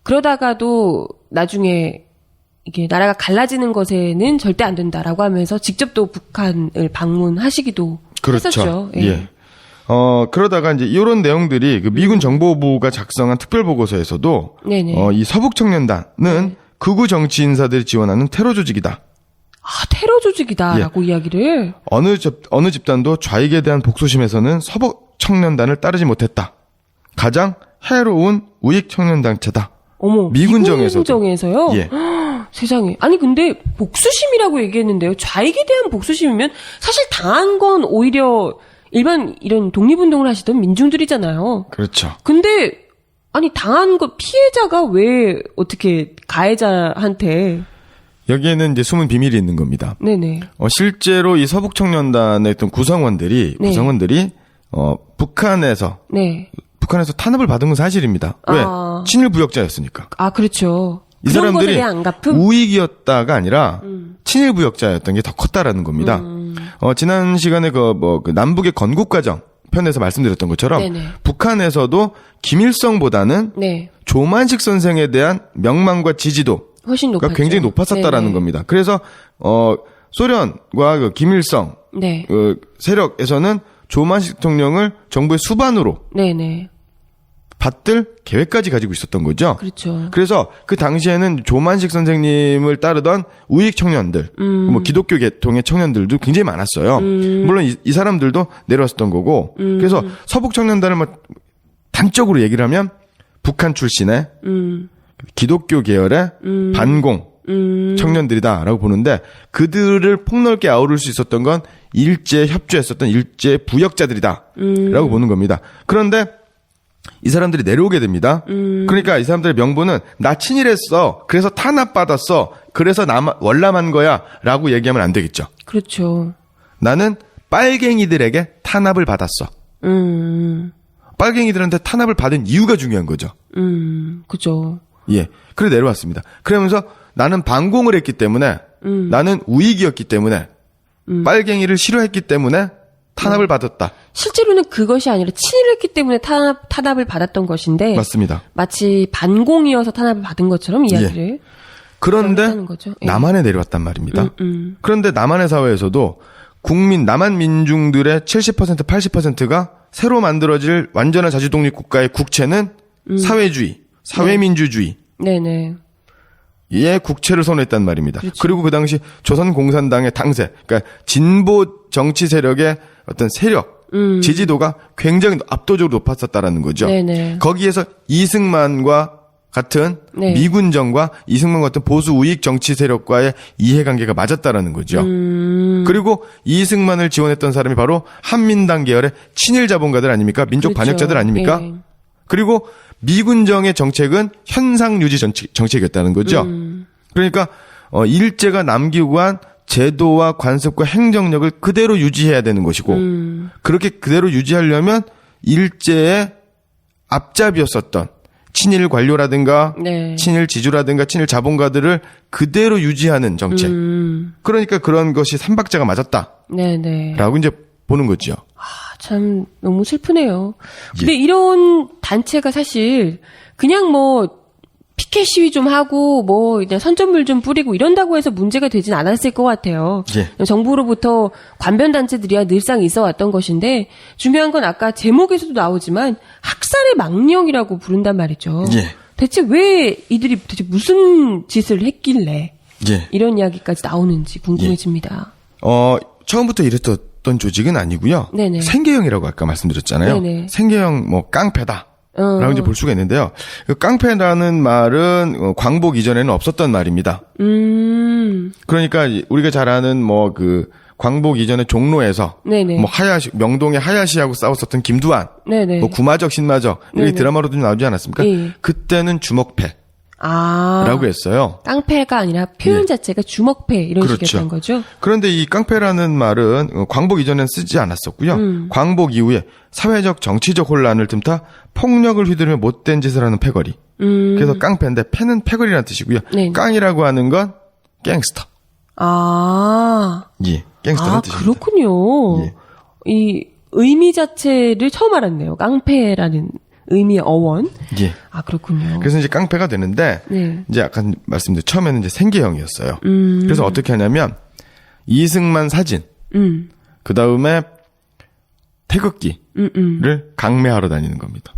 그러다가도 나중에 이게 나라가 갈라지는 것에는 절대 안 된다라고 하면서 직접 또 북한을 방문하시기도 그렇죠. 했었죠. 예. 그러다가 이제 이런 내용들이 그 미군 정보부가 작성한 특별 보고서에서도 네네. 이 서북 청년단은 극우 정치 인사들이 지원하는 테러 조직이다. 아, 테러 조직이다라고 이야기를. 어느 집단도 좌익에 대한 복수심에서는 서북 청년단을 따르지 못했다. 가장 해로운 우익 청년단체다. 어머, 미군정에서도. 미군정에서요? 예. 세상에. 아니 근데 복수심이라고 얘기했는데요. 좌익에 대한 복수심이면 사실 당한 건 오히려 일반 이런 독립운동을 하시던 민중들이잖아요. 그렇죠. 근데 아니 당한 거 피해자가 왜 어떻게 가해자한테 여기에는 이제 숨은 비밀이 있는 겁니다. 네네. 실제로 이 서북 청년단의 어떤 구성원들이 북한에서 네. 탄압을 받은 건 사실입니다. 왜? 아. 친일 부역자였으니까. 아 그렇죠. 이 그런 것에 사람들이 대한 안갚음? 우익이었다가 아니라 친일 부역자였던 게 더 컸다라는 겁니다. 지난 시간에 그 남북의 건국과정 편에서 말씀드렸던 것처럼 네네. 북한에서도 김일성보다는 네. 조만식 선생에 대한 명망과 지지도 훨씬 높았죠. 굉장히 높았었다라는 네네. 겁니다. 그래서 소련과 그 김일성 네. 세력에서는 조만식 대통령을 정부의 수반으로 네네. 받들 계획까지 가지고 있었던 거죠. 그렇죠. 그래서 그 당시에는 조만식 선생님을 따르던 우익 청년들, 뭐 기독교 계통의 청년들도 굉장히 많았어요. 물론 이 사람들도 내려왔었던 거고. 그래서 서북 청년단을 단적으로 얘기를 하면 북한 출신의 기독교 계열의 반공 청년들이다라고 보는데 그들을 폭넓게 아우를 수 있었던 건 일제에 협조했었던 일제 부역자들이다라고 보는 겁니다. 그런데 이 사람들이 내려오게 됩니다. 그러니까 이 사람들의 명분은 나 친일했어. 그래서 탄압받았어. 그래서 월남한 거야. 라고 얘기하면 안 되겠죠. 그렇죠. 나는 빨갱이들에게 탄압을 받았어. 빨갱이들한테 탄압을 받은 이유가 중요한 거죠. 그죠. 예. 그래 내려왔습니다. 그러면서 나는 반공을 했기 때문에 나는 우익이었기 때문에 빨갱이를 싫어했기 때문에 탄압을 받았다. 실제로는 그것이 아니라 친일했기 때문에 탄압을 받았던 것인데 맞습니다. 마치 반공이어서 탄압을 받은 것처럼 이야기를 그런데 했다는 거죠. 예. 남한에 내려왔단 말입니다. 그런데 남한의 사회에서도 남한 민중들의 70% 80%가 새로 만들어질 완전한 자주독립 국가의 국채는 사회주의, 사회민주주의 네네. 의 국채를 선호했단 말입니다. 그렇죠. 그리고 그 당시 조선공산당의 당세, 그러니까 진보 정치 세력의 어떤 세력, 지지도가 굉장히 압도적으로 높았었다라는 거죠. 네네. 거기에서 이승만과 같은 네. 미군정과 이승만 같은 보수 우익 정치 세력과의 이해관계가 맞았다라는 거죠. 그리고 이승만을 지원했던 사람이 바로 한민당 계열의 친일 자본가들 아닙니까? 민족 그렇죠. 반역자들 아닙니까? 예. 그리고 미군정의 정책은 현상 유지 정책이었다는 거죠. 그러니까 일제가 남기고 간 제도와 관습과 행정력을 그대로 유지해야 되는 것이고 그렇게 그대로 유지하려면 일제의 앞잡이였었던 친일 관료라든가 네. 친일 지주라든가 친일 자본가들을 그대로 유지하는 정책. 그러니까 그런 것이 삼박자가 맞았다라고 네네. 이제 보는 거죠. 참 너무 슬프네요. 근데 이런 단체가 사실 그냥 뭐 피켓 시위 좀 하고 뭐 그냥 선전물 좀 뿌리고 이런다고 해서 문제가 되진 않았을 것 같아요. 예. 정부로부터 관변 단체들이야 늘상 있어 왔던 것인데 중요한 건 아까 제목에서도 나오지만 학살의 망령이라고 부른단 말이죠. 예. 대체 왜 이들이 도대체 무슨 짓을 했길래 예. 이런 이야기까지 나오는지 궁금해집니다. 처음부터 이랬던 조직은 아니고요. 네네. 생계형이라고 아까 말씀드렸잖아요. 네네. 생계형 뭐 깡패다. 라고 이제 볼 수가 있는데요. 그 깡패라는 말은 광복 이전에는 없었던 말입니다. 그러니까 우리가 잘 아는 뭐 그 광복 이전에 종로에서 네네. 뭐 명동의 하야시하고 싸웠었던 김두한, 네네. 뭐 구마적 신마적 이렇게 네네. 드라마로도 나오지 않았습니까? 예. 그때는 주먹패라고 아. 했어요. 깡패가 아니라 표현 예. 자체가 주먹패 이런 그렇죠. 식이었던 거죠. 그런데 이 깡패라는 말은 광복 이전엔 쓰지 않았었고요. 광복 이후에 사회적 정치적 혼란을 틈타 폭력을 휘두르며 못된 짓을 하는 패거리. 그래서 깡패인데 패는 패거리라는 뜻이고요. 네. 깡이라고 하는 건 갱스터. 예, 갱스터는 뜻입니다. 그렇군요. 예. 이 의미 자체를 처음 알았네요. 깡패라는 의미의 어원. 예. 그렇군요. 그래서 이제 깡패가 되는데 네. 이제 아까 말씀드린 처음에는 이제 생계형이었어요. 그래서 어떻게 하냐면 이승만 사진, 그 다음에 태극기를 강매하러 다니는 겁니다.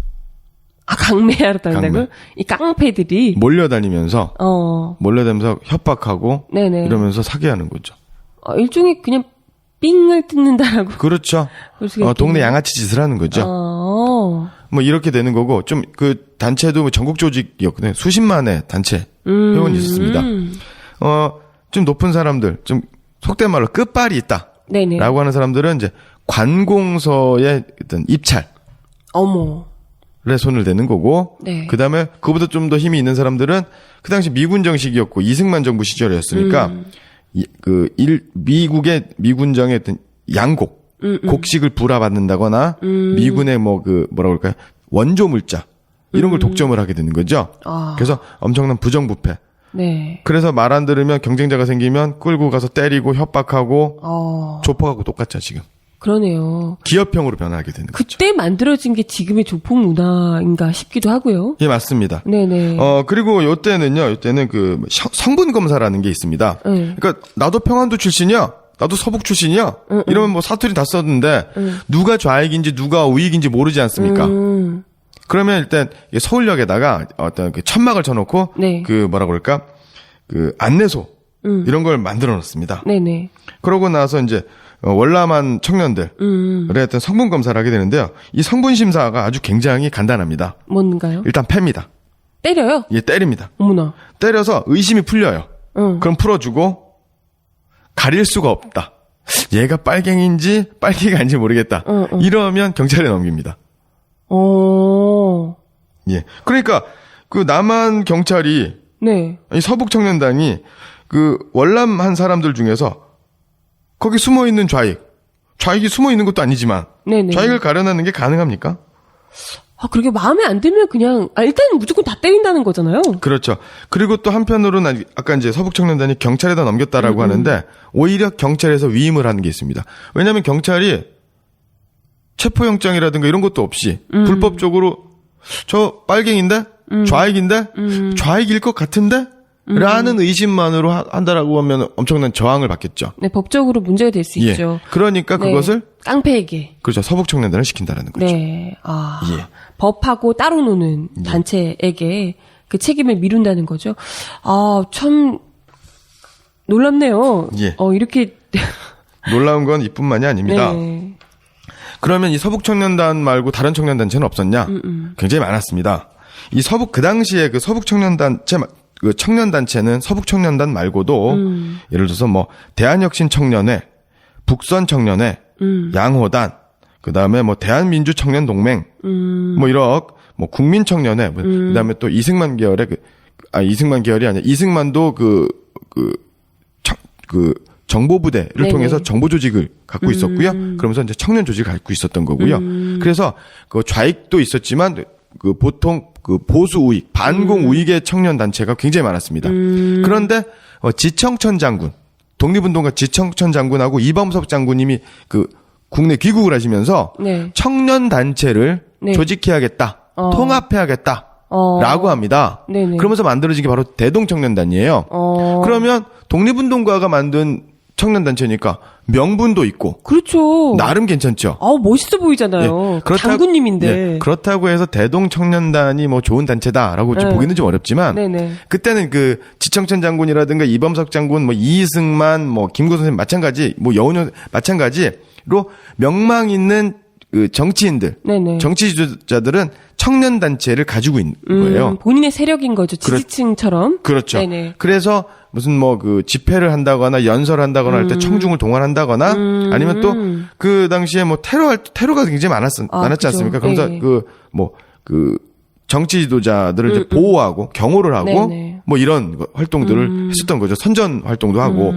강매하러 다닌다고요? 강매. 이 깡패들이 몰려다니면서 협박하고 네네. 이러면서 사기하는 거죠. 일종의 그냥 삥을 뜯는다라고. 그렇죠. 볼 수가 있겠네요. 동네 양아치 짓을 하는 거죠. 뭐 이렇게 되는 거고 좀 그 단체도 뭐 전국 조직이었거든요. 수십만의 단체 회원이 있었습니다. 좀 높은 사람들, 좀 속된 말로 끝발이 있다. 네네. 라고 하는 사람들은 이제 관공서의 어떤 입찰. 어머. 에 손을 대는 거고, 네. 그 다음에 그보다 좀 더 힘이 있는 사람들은 그 당시 미군 정식이었고 이승만 정부 시절이었으니까 미국의 미군정의 어떤 양곡, 곡식을 불화받는다거나 미군의 뭐라고 할까요? 원조 물자 이런 걸 독점을 하게 되는 거죠. 그래서 엄청난 부정부패. 네. 그래서 말 안 들으면 경쟁자가 생기면 끌고 가서 때리고 협박하고 조폭하고 똑같죠 지금. 그러네요. 기업형으로 변하게 되는 거죠. 그때 만들어진 게 지금의 조폭 문화인가 싶기도 하고요. 예, 맞습니다. 네네. 그리고 요때는 그 성분 검사라는 게 있습니다. 네. 그러니까 나도 평안도 출신이야. 나도 서북 출신이야. 이러면 뭐 사투리 다 썼는데 누가 좌익인지 누가 우익인지 모르지 않습니까? 그러면 일단 서울역에다가 어떤 그 천막을 쳐놓고 네. 그 뭐라고 그럴까? 그 안내소 이런 걸 만들어 놨습니다. 네네. 그러고 나서 이제 월남한 청년들의 어떤 성분 검사를 하게 되는데요. 이 성분 심사가 아주 굉장히 간단합니다. 뭔가요? 일단 팹니다. 때려요? 예, 때립니다. 어머나. 때려서 의심이 풀려요. 그럼 풀어주고 가릴 수가 없다. 얘가 빨갱인지 빨갱이가 아닌지 모르겠다. 이러면 경찰에 넘깁니다. 예. 그러니까 그 남한 경찰이 네. 이 서북 청년단이 그 월남한 사람들 중에서 거기 숨어 있는 좌익이 숨어 있는 것도 아니지만 네네. 좌익을 가려내는 게 가능합니까? 그렇게 마음에 안 들면 그냥 일단 무조건 다 때린다는 거잖아요. 그렇죠. 그리고 또 한편으로는 아까 이제 서북 청년단이 경찰에다 넘겼다라고 하는데 오히려 경찰에서 위임을 하는 게 있습니다. 왜냐하면 경찰이 체포영장이라든가 이런 것도 없이 불법적으로 저 빨갱인데 좌익인데 좌익일 것 같은데 라는 의심만으로 한다라고 하면 엄청난 저항을 받겠죠. 네, 법적으로 문제가 될 수 예. 있죠. 그러니까 네. 그것을 깡패에게. 그렇죠. 서북 청년단을 시킨다라는 거죠. 네. 예. 법하고 따로 노는 단체에게 그 책임을 미룬다는 거죠. 참 놀랍네요. 예. 이렇게 놀라운 건 이뿐만이 아닙니다. 네. 그러면 이 서북 청년단 말고 다른 청년단체는 없었냐? 굉장히 많았습니다. 이 서북 그 당시에 그 서북 청년단체 그 청년단체는 서북 청년단 말고도 예를 들어서 뭐 대한혁신 청년회, 북선 청년회, 양호단, 그 다음에 뭐 대한민주 청년 동맹, 뭐 이런 뭐 국민 청년회, 그 다음에 또 이승만 계열의 이승만 계열이 아니라 이승만도 그 정보부대를 네네. 통해서 정보 조직을 갖고 있었고요. 그러면서 이제 청년 조직을 갖고 있었던 거고요. 그래서 그 좌익도 있었지만 그 보통 그 보수 우익, 반공 우익의 청년 단체가 굉장히 많았습니다. 그런데 지청천 장군, 독립운동가 지청천 장군하고 이범석 장군님이 그 국내 귀국을 하시면서 네. 청년 단체를 네. 조직해야겠다, 통합해야겠다. 라고 합니다. 네네. 그러면서 만들어진 게 바로 대동청년단이에요. 그러면 독립운동가가 만든 청년단체니까 명분도 있고 그렇죠. 나름 괜찮죠. 멋있어 보이잖아요. 장군님인데. 예, 그렇다고 해서 대동청년단이 뭐 좋은 단체다라고 네. 보기는 좀 어렵지만 네네. 그때는 그 지청천 장군이라든가 이범석 장군, 뭐 이승만, 뭐 김구 선생님 마찬가지, 뭐 여운형 마찬가지로 명망 있는 그 정치인들, 네네. 정치 지도자들은 청년 단체를 가지고 있는 거예요. 본인의 세력인 거죠. 지지층처럼. 그렇죠. 네네. 그래서 무슨 뭐 그 집회를 한다거나 연설을 한다거나 할 때 청중을 동원한다거나 아니면 또 그 당시에 뭐 테러가 굉장히 많았지 그죠. 않습니까? 그러면서 네. 그 정치 지도자들을 이제 보호하고 경호를 하고 네네. 뭐 이런 활동들을 했었던 거죠. 선전 활동도 하고.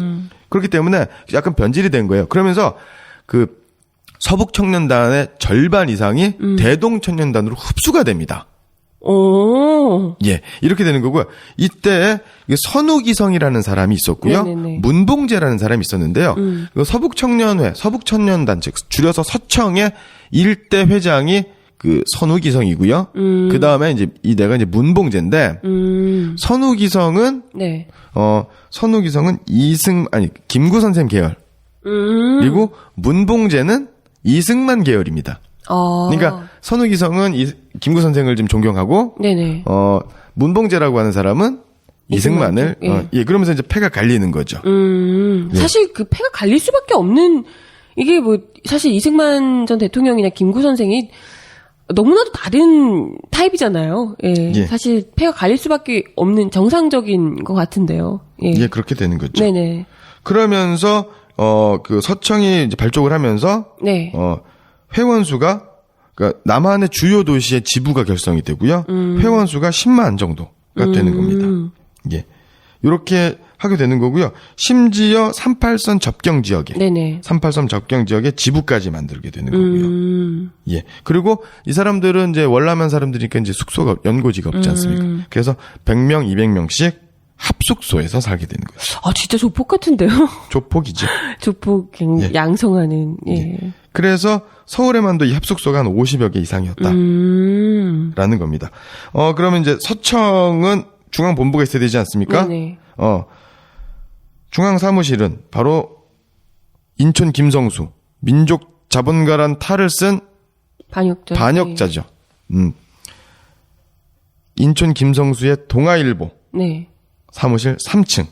그렇기 때문에 약간 변질이 된 거예요. 그러면서 그 서북 청년단의 절반 이상이 대동 청년단으로 흡수가 됩니다. 오. 예, 이렇게 되는 거고요. 이때 선우기성이라는 사람이 있었고요. 네네네. 문봉재라는 사람이 있었는데요. 그 서북청년회, 서북청년단, 즉 줄여서 서청의 일대 회장이 그 선우기성이고요. 그 다음에 이제 이대가 이제 문봉재인데, 선우기성은 네. 선우기성은 김구 선생 계열. 그리고 문봉재는 이승만 계열입니다. 그러니까 선우기성은 김구 선생을 좀 존경하고, 네네. 문봉재라고 하는 사람은 이승만을, 예. 그러면서 이제 패가 갈리는 거죠. 사실 그 패가 갈릴 수밖에 없는, 이게 뭐, 사실 이승만 전 대통령이나 김구 선생이 너무나도 다른 타입이잖아요. 예. 예. 사실 패가 갈릴 수밖에 없는 정상적인 것 같은데요. 예. 예, 그렇게 되는 거죠. 네네. 그러면서, 그 서청이 이제 발족을 하면서, 네. 회원수가, 그러니까 남한의 주요 도시의 지부가 결성이 되고요. 회원수가 10만 정도가 되는 겁니다. 예. 요렇게 하게 되는 거고요. 심지어 38선 접경 지역에, 네네. 38선 접경 지역에 지부까지 만들게 되는 거고요. 예. 그리고 이 사람들은 이제 월남한 사람들이니까 이제 숙소가, 연고지가 없지 않습니까? 그래서 100명, 200명씩 합숙소에서 살게 되는 거죠. 아, 진짜 조폭 같은데요? 조폭이죠. 조폭 예. 양성하는, 예. 예. 그래서 서울에만도 이 합숙소가 한 50여 개 이상이었다. 라는 겁니다. 그러면 이제 서청은 중앙본부가 있어야 되지 않습니까? 네네. 중앙사무실은 바로 인천 김성수, 민족 자본가란 탈을 쓴 반역자죠. 인천 김성수의 동아일보 네. 사무실 3층을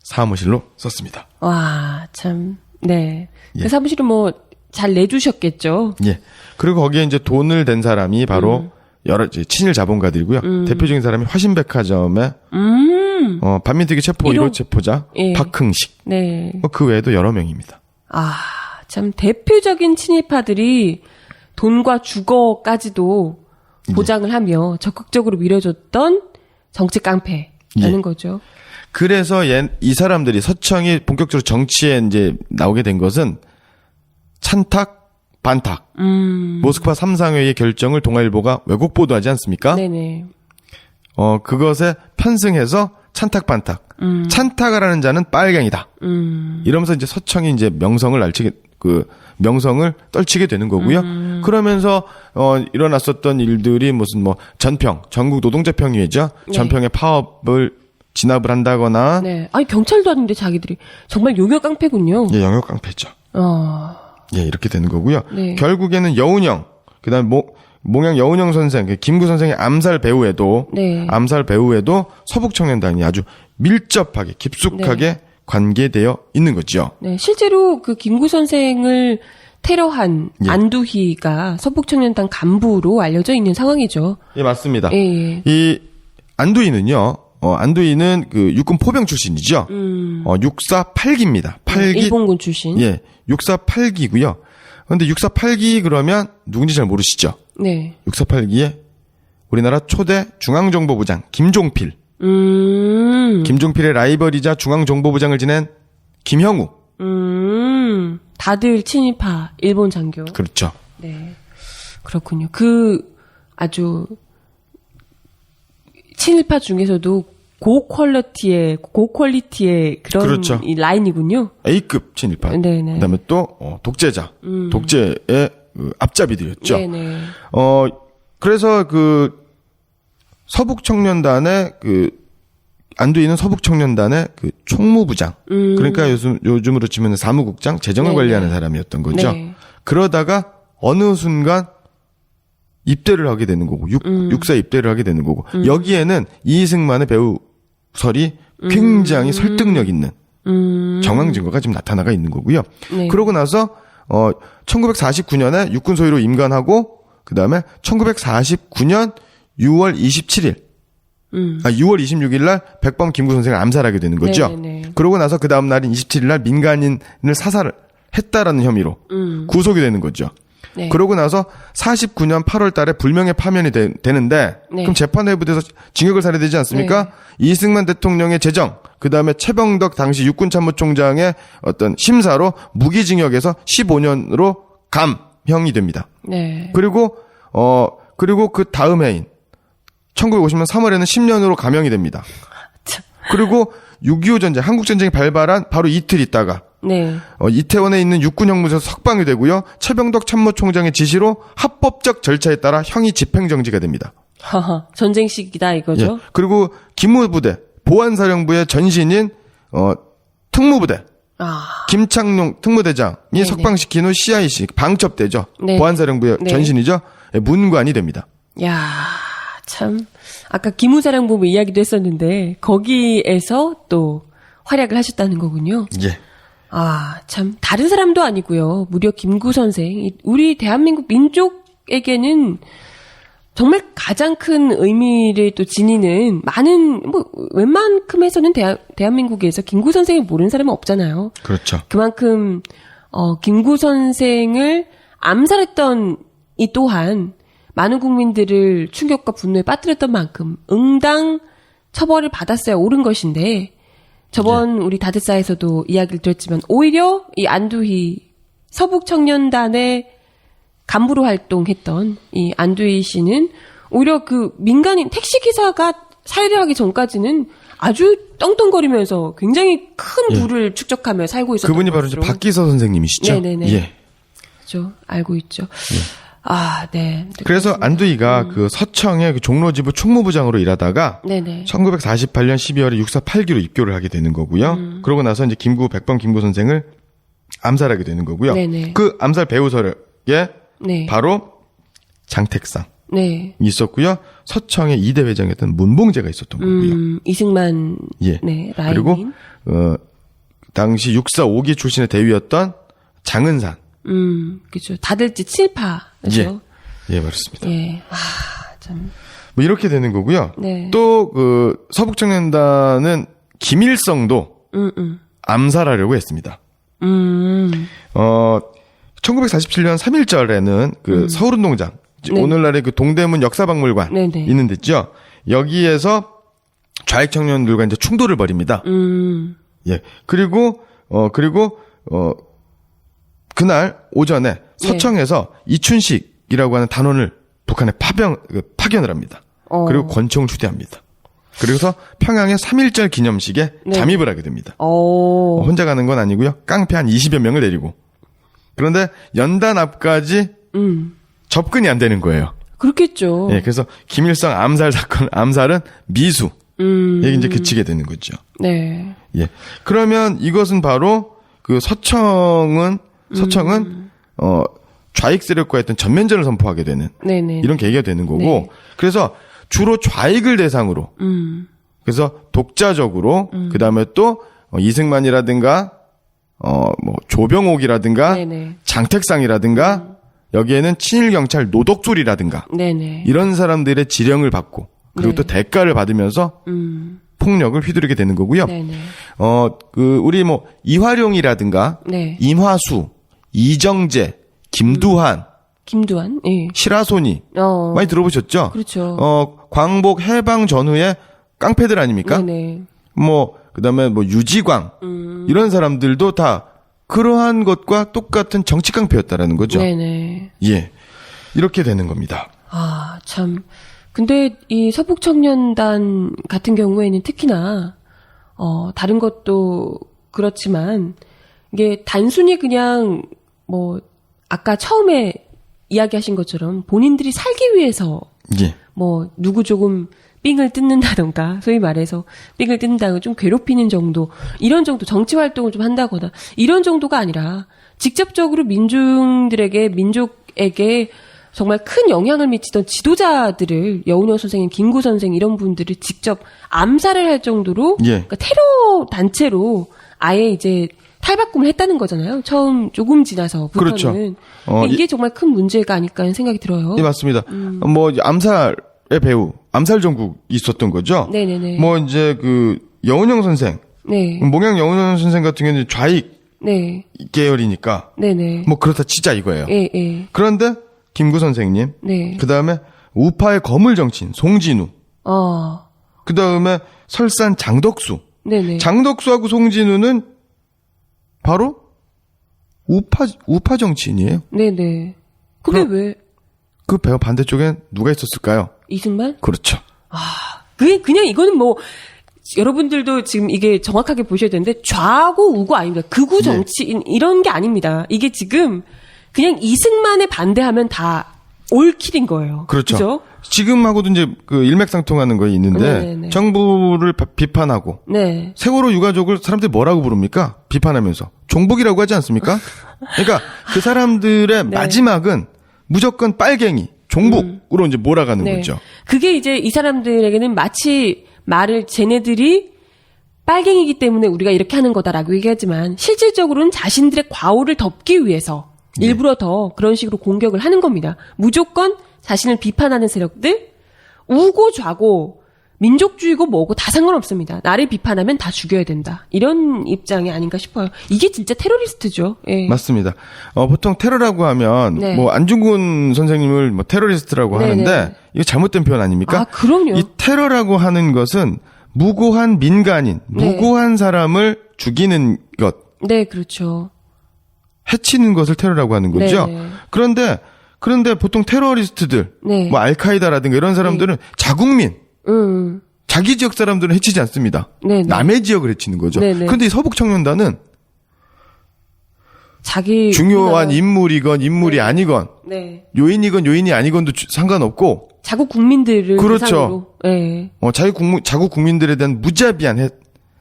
사무실로 썼습니다. 와, 참, 네. 예. 그 사무실은 뭐, 잘 내주셨겠죠. 예. 그리고 거기에 이제 돈을 댄 사람이 바로 여러 이제 친일 자본가들이고요. 대표적인 사람이 화신백화점의 반민특위 체포 1호 체포자 예. 박흥식. 네. 그 외에도 여러 명입니다. 아, 참, 대표적인 친일파들이 돈과 주거까지도 보장을 하며 적극적으로 밀어줬던 정치 깡패라는 예. 거죠. 그래서 이 사람들이 서청이 본격적으로 정치에 이제 나오게 된 것은 찬탁, 반탁. 모스크바 3상회의 결정을 동아일보가 왜곡 보도하지 않습니까? 네네. 그것에 편승해서 찬탁, 반탁. 찬탁을 하는 자는 빨갱이다. 이러면서 이제 서청이 이제 명성을 떨치게 되는 거고요. 그러면서 일어났었던 일들이 무슨 뭐 전평, 전국 노동자평의회죠. 네. 전평의 파업을 진압을 한다거나 네. 아니, 경찰도 아닌데 자기들이. 정말 용역 깡패군요. 예, 영역 깡패죠. 예, 이렇게 되는 거고요. 네. 결국에는 여운형, 그다음에 몽양 여운형 선생, 김구 선생의 암살 배후에도 서북청년단이 아주 밀접하게 깊숙하게 관계되어 있는 거죠. 네. 실제로 그 김구 선생을 테러한 예. 안두희가 서북청년단 간부로 알려져 있는 상황이죠. 예, 맞습니다. 예. 이 안두희는 그 육군 포병 출신이죠. 648기입니다. 8기. 일본군 출신. 예, 648기고요. 그런데 648기 그러면 누군지 잘 모르시죠? 네. 648기에 우리나라 초대 중앙정보부장 김종필. 김종필의 라이벌이자 중앙정보부장을 지낸 김형우. 다들 친일파 일본 장교. 그렇죠. 네. 그렇군요. 아주 친일파 중에서도 고퀄리티의 그런 그렇죠. 이 라인이군요. A급 친일파. 네네. 그다음에 또 독재자. 독재의 그 앞잡이들이었죠. 네네. 그래서 그 서북청년단의 안두희는 서북청년단의 그 총무부장. 그러니까 요즘으로 치면 사무국장, 재정을 네네. 관리하는 사람이었던 거죠. 네. 그러다가 어느 순간 입대를 하게 되는 거고, 육사 입대를 하게 되는 거고, 여기에는 이승만의 배우설이 굉장히 설득력 있는 정황 증거가 지금 나타나가 있는 거고요. 네. 그러고 나서 1949년에 육군 소위로 임관하고, 그 다음에 1949년 6월 27일, 6월 26일 날 백범 김구 선생을 암살하게 되는 거죠. 네네네. 그러고 나서 그 다음 날인 27일 날 민간인을 사살을 했다라는 혐의로 구속이 되는 거죠. 네. 그러고 나서 49년 8월 달에 불명예 파면이 되는데 네. 그럼 재판회부에서 징역을 살해야 되지 않습니까? 네. 이승만 대통령의 재정, 그다음에 최병덕 당시 육군참모총장의 어떤 심사로 무기징역에서 15년으로 감형이 됩니다. 네. 그리고 그리고 그 다음 해인 1950년 3월에는 10년으로 감형이 됩니다. 그리고 6.25 전쟁, 한국 전쟁이 발발한 바로 이틀 있다가 네. 이태원에 있는 육군 형무소에서 석방이 되고요. 최병덕 참모총장의 지시로 합법적 절차에 따라 형이 집행정지가 됩니다. 하하, 전쟁 시기다 이거죠. 예. 그리고 기무부대, 보안사령부의 전신인 특무부대 김창룡 특무대장이 네네. 석방시킨 후 CIC 방첩대죠. 네. 보안사령부의 네. 전신이죠. 예, 문관이 됩니다. 야, 참 아까 기무사령부 이야기도 했었는데 거기에서 또 활약을 하셨다는 거군요. 예. 아, 참 다른 사람도 아니고요. 무려 김구 선생, 우리 대한민국 민족에게는 정말 가장 큰 의미를 또 지니는 많은 웬만큼에서는 대한민국에서 김구 선생을 모르는 사람은 없잖아요. 그렇죠. 그만큼 김구 선생을 암살했던 이 또한 많은 국민들을 충격과 분노에 빠뜨렸던 만큼 응당 처벌을 받았어야 옳은 것인데 저번 우리 다드사에서도 이야기를 드렸지만 오히려 이 안두희 서북청년단의 간부로 활동했던 이 안두희 씨는 오히려 그 민간인 택시기사가 살해를 하기 전까지는 아주 떵떵거리면서 굉장히 큰 부를 축적하며 살고 있었던 그분이 바로 이제 것으로. 박기서 선생님이시죠. 네네네. 예. 그렇죠. 알고 있죠. 아, 네. 그래서 안두희가 그 서청의 그 종로지부 총무부장으로 일하다가 네네. 1948년 12월에 육사 8기로 입교를 하게 되는 거고요. 그러고 나서 이제 백범 김구 선생을 암살하게 되는 거고요. 네네. 그 암살 배후설에 네. 바로 장택상 네. 있었고요. 서청의 2대 회장이었던 문봉재가 있었던 거고요. 이승만. 예. 네. 라인인. 그리고 당시 육사 5기 출신의 대위였던 장은산. 그렇죠. 다들지 칠파죠. 예, 그렇습니다. 예. 아, 참. 뭐 이렇게 되는 거고요. 네. 또 그 서북청년단은 김일성도 암살하려고 했습니다. 1947년 3.1절에는 그 서울운동장, 네. 오늘날의 그 동대문 역사박물관 네네. 있는 데죠. 여기에서 좌익 청년들과 이제 충돌을 벌입니다. 예. 그리고 그날 오전에 서청에서 이춘식이라고 하는 단원을 북한에 파견을 합니다. 그리고 권총 추대합니다. 그래서 평양의 3.1절 기념식에 네. 잠입을 하게 됩니다. 오. 혼자 가는 건 아니고요. 깡패 한 20여 명을 데리고. 그런데 연단 앞까지 접근이 안 되는 거예요. 그렇겠죠. 예, 그래서 김일성 암살은 미수. 이게 이제 그치게 되는 거죠. 네. 예. 그러면 이것은 바로 그 서청은 좌익 세력과 했던 전면전을 선포하게 되는 네네. 이런 계기가 되는 거고 네. 그래서 주로 좌익을 대상으로 그래서 독자적으로 그다음에 또 이승만이라든가 뭐 조병옥이라든가 네네. 장택상이라든가 여기에는 친일 경찰 노덕술이라든가 네네. 이런 사람들의 지령을 받고 그리고 네. 또 대가를 받으면서 폭력을 휘두르게 되는 거고요. 네네. 우리 뭐 이화룡이라든가 네. 임화수, 이정재, 김두한, 김두한. 예. 시라소니 많이 들어보셨죠? 그렇죠. 광복 해방 전후에 깡패들 아닙니까? 네네. 뭐 그다음에 뭐 유지광 이런 사람들도 다 그러한 것과 똑같은 정치 깡패였다라는 거죠. 네네. 예. 이렇게 되는 겁니다. 아, 참. 근데 이 서북청년단 같은 경우에는 특히나 다른 것도 그렇지만 이게 단순히 그냥 뭐 아까 처음에 이야기하신 것처럼 본인들이 살기 위해서 예. 뭐 누구 조금 삥을 뜯는다던가 소위 말해서 삥을 뜯는다고 좀 괴롭히는 정도 이런 정도 정치 활동을 좀 한다거나 이런 정도가 아니라 직접적으로 민중들에게 민족에게 정말 큰 영향을 미치던 지도자들을 여운형 선생님, 김구 선생 이런 분들을 직접 암살을 할 정도로 예. 그러니까 테러 단체로 아예 이제 탈바꿈을 했다는 거잖아요. 처음 조금 지나서부터는. 그렇죠. 이게 정말 큰 문제가 아닐까 하는 생각이 들어요. 예, 맞습니다. 뭐 암살의 배우, 암살 전국이 있었던 거죠. 네네네. 뭐 이제 그 여운형 선생, 네. 몽양 여운형 선생 같은 경우는 좌익 네. 계열이니까 네네. 뭐 그렇다 치자 이거예요. 예, 예. 그런데 김구 선생님, 네. 그 다음에 우파의 거물 정치인 송진우, 그 다음에 설산 장덕수, 네네. 장덕수하고 송진우는 바로 우파 정치인이에요. 네네. 그게 왜? 그 배 반대쪽엔 누가 있었을까요? 이승만? 그렇죠. 그냥 이거는 뭐 여러분들도 지금 이게 정확하게 보셔야 되는데 좌고 우고 아닙니다. 극우 정치인 이런 게 아닙니다. 이게 지금 그냥 이승만에 반대하면 다 올킬인 거예요. 그렇죠. 그죠? 지금하고도 이제 그 일맥상통하는 거 있는데 네네네. 정부를 비판하고 네. 세월호 유가족을 사람들이 뭐라고 부릅니까? 비판하면서 종북이라고 하지 않습니까? 그러니까 그 사람들의 마지막은 무조건 빨갱이, 종북으로 이제 몰아가는 네. 거죠. 그게 이제 이 사람들에게는 마치 말을 쟤네들이 빨갱이기 때문에 우리가 이렇게 하는 거다라고 얘기하지만 실질적으로는 자신들의 과오를 덮기 위해서 일부러 더 그런 식으로 공격을 하는 겁니다. 무조건 자신을 비판하는 세력들, 우고 좌고 민족주의고 뭐고 다 상관없습니다. 나를 비판하면 다 죽여야 된다. 이런 입장이 아닌가 싶어요. 이게 진짜 테러리스트죠. 예. 맞습니다. 보통 테러라고 하면 네. 뭐 안중근 선생님을 뭐 테러리스트라고 네네. 하는데 이거 잘못된 표현 아닙니까? 아, 그럼요. 이 테러라고 하는 것은 무고한 민간인, 무고한 사람을 죽이는 것, 네, 그렇죠. 해치는 것을 테러라고 하는 거죠. 네네. 그런데 보통 테러리스트들, 네. 뭐 알카이다라든가 이런 사람들은 자국민, 자기 지역 사람들은 해치지 않습니다. 네네. 남의 지역을 해치는 거죠. 네네. 그런데 이 서북청년단은 자기 중요한 우리나라- 인물이건 인물이 아니건 네. 요인이건 요인이 아니건도 상관없고 자국 국민들을 그렇죠. 대상으로, 네. 자국 국민들에 대한 무자비한 살해,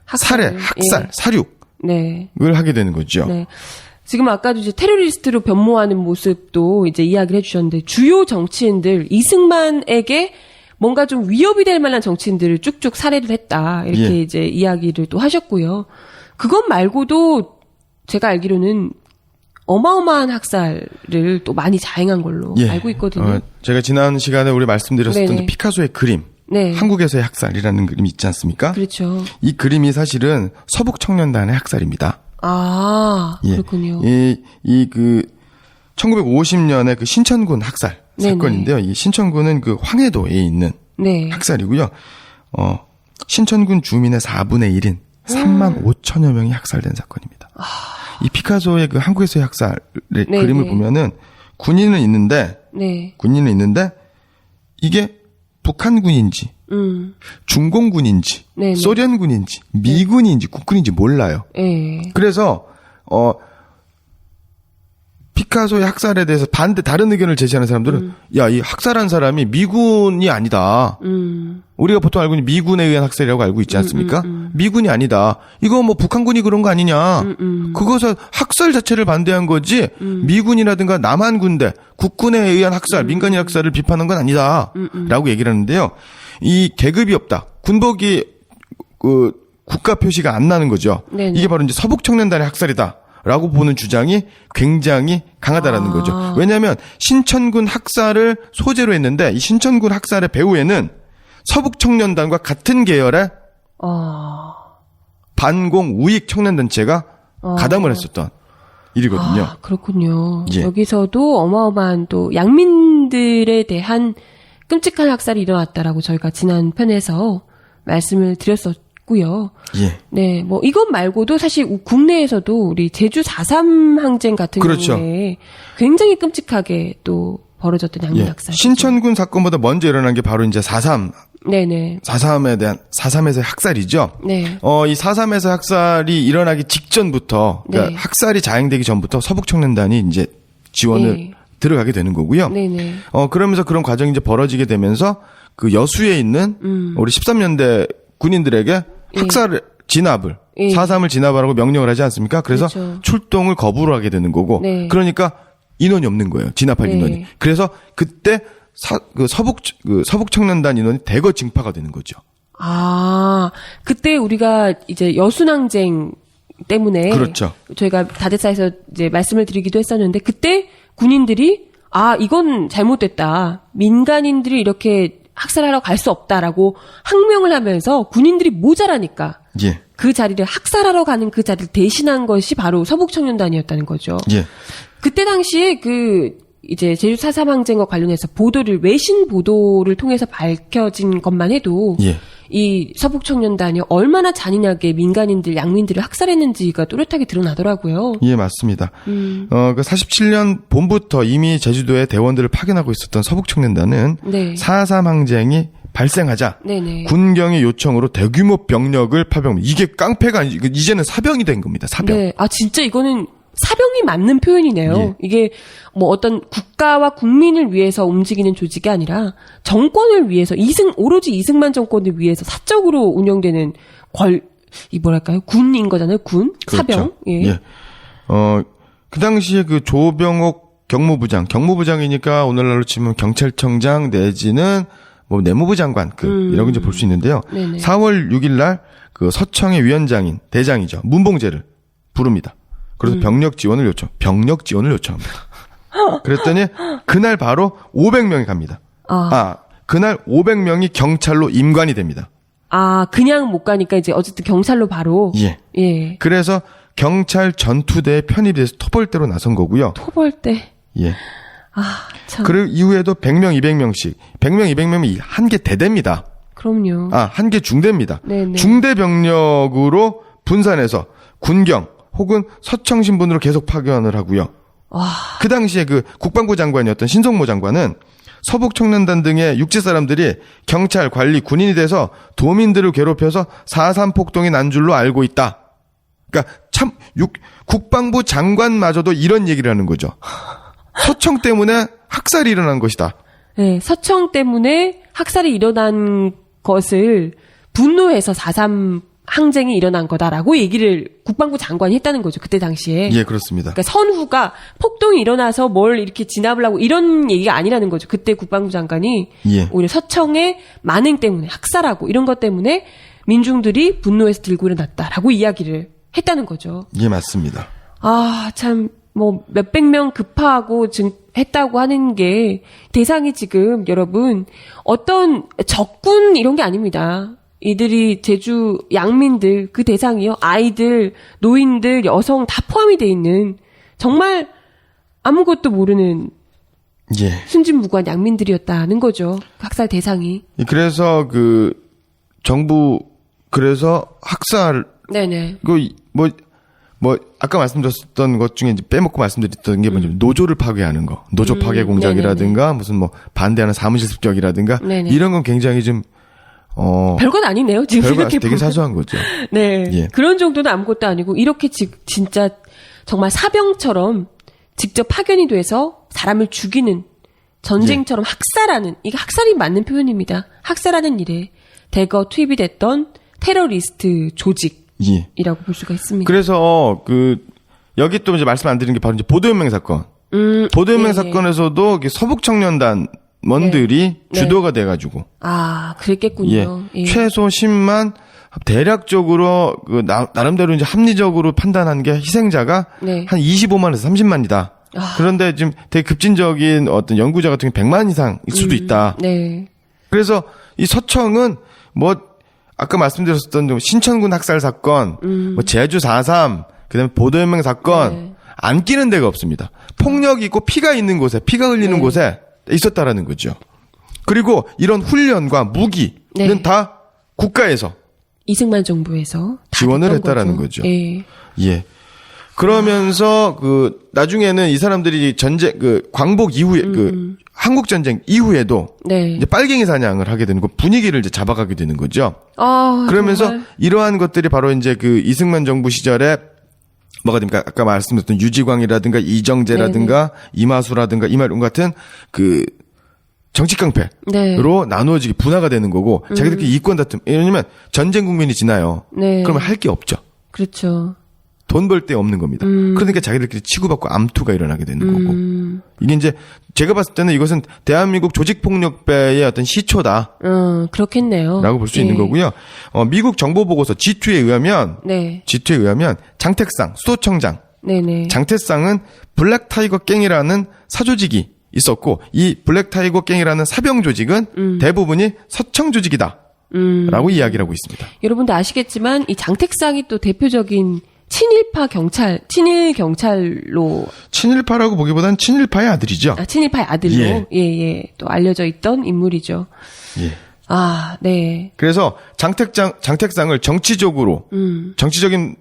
학살을, 학살, 예. 사륙을 네. 하게 되는 거죠. 네. 지금 아까도 이제 테러리스트로 변모하는 모습도 이제 이야기를 해주셨는데 주요 정치인들 이승만에게 뭔가 좀 위협이 될 만한 정치인들을 쭉쭉 살해를 했다 이렇게 예. 이제 이야기를 또 하셨고요. 그것 말고도 제가 알기로는 어마어마한 학살을 또 많이 자행한 걸로 예. 알고 있거든요. 제가 지난 시간에 우리 말씀드렸었던 네네. 피카소의 그림, 네. 한국에서의 학살이라는 그림이 있지 않습니까? 그렇죠. 이 그림이 사실은 서북청년단의 학살입니다. 아, 예. 그렇군요. 그 1950년에 그 신천군 학살 네네. 사건인데요. 이 신천군은 그 황해도에 있는 네. 학살이고요. 신천군 주민의 4분의 1인 3만 5천여 명이 학살된 사건입니다. 이 피카소의 그 한국에서의 학살의 네네. 그림을 보면은 군인은 있는데 이게 북한군인지 중공군인지 네네. 소련군인지 미군인지 국군인지 몰라요. 예. 그래서 피카소의 학살에 대해서 다른 의견을 제시하는 사람들은 야, 이 학살한 사람이 미군이 아니다. 우리가 보통 알고 있는 미군에 의한 학살이라고 알고 있지 않습니까? 미군이 아니다. 이거 뭐 북한군이 그런 거 아니냐. 그것은 학살 자체를 반대한 거지 미군이라든가 남한 군대, 국군에 의한 학살, 민간인 학살을 비판한 건 아니다. 라고 얘기를 하는데요. 이 계급이 없다. 군복이 국가 표시가 안 나는 거죠. 네네. 이게 바로 이제 서북청년단의 학살이다. 라고 보는 주장이 굉장히 강하다라는 거죠. 왜냐하면 신천군 학살을 소재로 했는데 이 신천군 학살의 배후에는 서북청년단과 같은 계열의 반공 우익 청년단체가 가담을 했었던 일이거든요. 아, 그렇군요. 예. 여기서도 어마어마한 또 양민들에 대한 끔찍한 학살이 일어났다라고 저희가 지난 편에서 말씀을 드렸었고요. 예. 네, 뭐 이것 말고도 사실 국내에서도 우리 제주 4.3 항쟁 같은 그렇죠. 경우에 굉장히 끔찍하게 또 벌어졌던 양민 예. 학살. 신천군 사건보다 먼저 일어난 게 바로 이제 4.3, 네네. 4.3에서의 학살이죠. 네. 이 4.3에서 학살이 일어나기 직전부터, 그러니까 네. 학살이 자행되기 전부터 서북청년단이 이제 지원을 네. 들어가게 되는 거고요. 네네. 그러면서 그런 과정이 이제 벌어지게 되면서 그 여수에 있는 우리 13년대 군인들에게 학살 진압을, 예. 4.3을 진압하라고 명령을 하지 않습니까? 그래서 그렇죠. 출동을 거부를 하게 되는 거고, 네. 그러니까 인원이 없는 거예요. 진압할 네. 인원이. 그래서 그때 서북청년단 인원이 대거 증파가 되는 거죠. 아, 그때 우리가 이제 여순항쟁 때문에 그렇죠. 저희가 다대사에서 이제 말씀을 드리기도 했었는데 그때 군인들이 이건 잘못됐다. 민간인들이 이렇게 학살하러 갈 수 없다라고 항명을 하면서 군인들이 모자라니까 예. 그 자리를 학살하러 가는 그 자리를 대신한 것이 바로 서북청년단이었다는 거죠. 예. 그때 당시에 이제 제주 4.3 항쟁과 관련해서 외신 보도를 통해서 밝혀진 것만 해도 예. 이 서북청년단이 얼마나 잔인하게 민간인들, 양민들을 학살했는지가 또렷하게 드러나더라고요. 예, 맞습니다. 그 47년 봄부터 이미 제주도에 대원들을 파견하고 있었던 서북청년단은 네. 4.3 항쟁이 발생하자 네네. 군경의 요청으로 대규모 병력을 파병합니다. 이게 깡패가 아니고 이제는 사병이 된 겁니다. 사병. 네. 아, 진짜 이거는 사병이 맞는 표현이네요. 예. 이게 뭐 어떤 국가와 국민을 위해서 움직이는 조직이 아니라 정권을 위해서 오로지 이승만 정권을 위해서 사적으로 운영되는 이 뭐랄까요? 군인 거잖아요. 군? 그렇죠. 사병? 예. 그 당시에 그 조병옥 경무부장이니까 오늘날로 치면 경찰청장 내지는 뭐 내무부 장관 이런 거 이제 볼 수 있는데요. 네네. 4월 6일 날 그 서청의 위원장인 대장이죠. 문봉재를 부릅니다. 그래서 병력 지원을 요청합니다. 그랬더니 그날 바로 500명이 갑니다. 그날 500명이 경찰로 임관이 됩니다. 아, 그냥 못 가니까 이제 어쨌든 경찰로 바로. 예. 예. 그래서 경찰 전투대에 편입이 돼서 토벌대로 나선 거고요. 토벌대. 예. 아, 참. 그리고 이후에도 100명, 200명씩. 100명, 200명이 한 개 대대입니다. 그럼요. 한 개 중대입니다. 네네. 중대 병력으로 분산해서 군경 혹은 서청 신분으로 계속 파견을 하고요. 와. 그 당시에 그 국방부 장관이었던 신성모 장관은 서북 청년단 등의 육지 사람들이 경찰, 관리, 군인이 돼서 도민들을 괴롭혀서 4.3 폭동이 난 줄로 알고 있다. 그러니까 참 국방부 장관마저도 이런 얘기를 하는 거죠. 서청 때문에 학살이 일어난 것이다. 네, 서청 때문에 학살이 일어난 것을 분노해서 4.3 항쟁이 일어난 거다라고 얘기를 국방부 장관이 했다는 거죠. 그때 당시에. 예, 그렇습니다. 그러니까 선후가 폭동이 일어나서 뭘 이렇게 진압을 하고 이런 얘기가 아니라는 거죠. 그때 국방부 장관이 예. 오히려 서청의 만행 때문에 학살하고 이런 것 때문에 민중들이 분노해서 들고 일어났다라고 이야기를 했다는 거죠. 예, 맞습니다. 아, 참, 뭐, 몇백 명 급파하고 했다고 하는 게 대상이 지금 여러분 어떤 적군 이런 게 아닙니다. 이들이 제주 양민들 그 대상이요. 아이들, 노인들, 여성 다 포함이 돼 있는 정말 아무것도 모르는 예. 순진무구한 양민들이었다는 거죠. 학살 대상이. 그래서 그래서 학살 네네. 아까 말씀드렸던 것 중에 이제 빼먹고 말씀드렸던 게 뭐냐면 노조를 파괴하는 거. 노조 파괴 공작이라든가 무슨 뭐 반대하는 사무실 습격이라든가 네네. 이런 건 굉장히 좀 별건 아니네요. 지금 별거 이렇게 되게 보면. 사소한 거죠. 네. 예. 그런 정도는 아무것도 아니고 이렇게 진짜 정말 사병처럼 직접 파견이 돼서 사람을 죽이는 전쟁처럼 학살하는 이게 학살이 맞는 표현입니다. 학살하는 일에 대거 투입이 됐던 테러리스트 조직이라고 볼 수가 있습니다. 그래서 여기 또 이제 말씀 안 드린 게 바로 이제 보도연맹 사건. 보도연맹 예, 사건에서도 서북 청년단 원들이 네. 주도가 돼가지고. 그랬겠군요. 예. 최소 10만, 대략적으로, 나름대로 이제 합리적으로 판단한 게 희생자가 네. 한 25만에서 30만이다. 그런데 지금 되게 급진적인 어떤 연구자 같은 경우 100만 이상일 수도 있다. 네. 그래서 이 서청은 아까 말씀드렸었던 신천군 학살 사건, 제주 4.3, 그 다음에 보도연맹 사건, 네. 안 끼는 데가 없습니다. 폭력이 있고 피가 있는 곳에, 피가 흘리는 네. 곳에 있었다라는 거죠. 그리고 이런 훈련과 무기는 네. 다 국가에서 이승만 정부에서 다 지원을 됐던 했다라는 거죠. 예. 예. 그러면서 나중에는 이 사람들이 광복 이후에 한국 전쟁 이후에도 네. 이제 빨갱이 사냥을 하게 되는 거 분위기를 이제 잡아가게 되는 거죠. 그러면서 정말. 이러한 것들이 바로 이제 이승만 정부 시절에 뭐가 됩니까? 아까 말씀드렸던 유지광이라든가 이정재라든가 이마수라든가 이말용 같은 정치 깡패로 네. 나누어지게 분화가 되는 거고 자기들끼리 이권 다툼. 왜냐면 전쟁 국면이 지나요. 네. 그러면 할 게 없죠. 그렇죠. 돈 벌 데 없는 겁니다. 그러니까 자기들끼리 치고받고 암투가 일어나게 되는 거고. 이게 이제 제가 봤을 때는 이것은 대한민국 조직폭력배의 어떤 시초다. 그렇겠네요. 라고 볼 수 예. 있는 거고요. 미국 정보보고서 G2에 의하면 네. 장택상 수도청장 네네. 장택상은 블랙타이거 갱이라는 사조직이 있었고 이 블랙타이거 갱이라는 사병 조직은 대부분이 서청 조직이다. 라고 이야기를 하고 있습니다. 여러분도 아시겠지만 이 장택상이 또 대표적인 친일 경찰로 친일파라고 보기보단 친일파의 아들이죠. 친일파의 아들로 예. 또 알려져 있던 인물이죠. 예. 아, 네. 그래서 장택상을 정치적으로 정치적인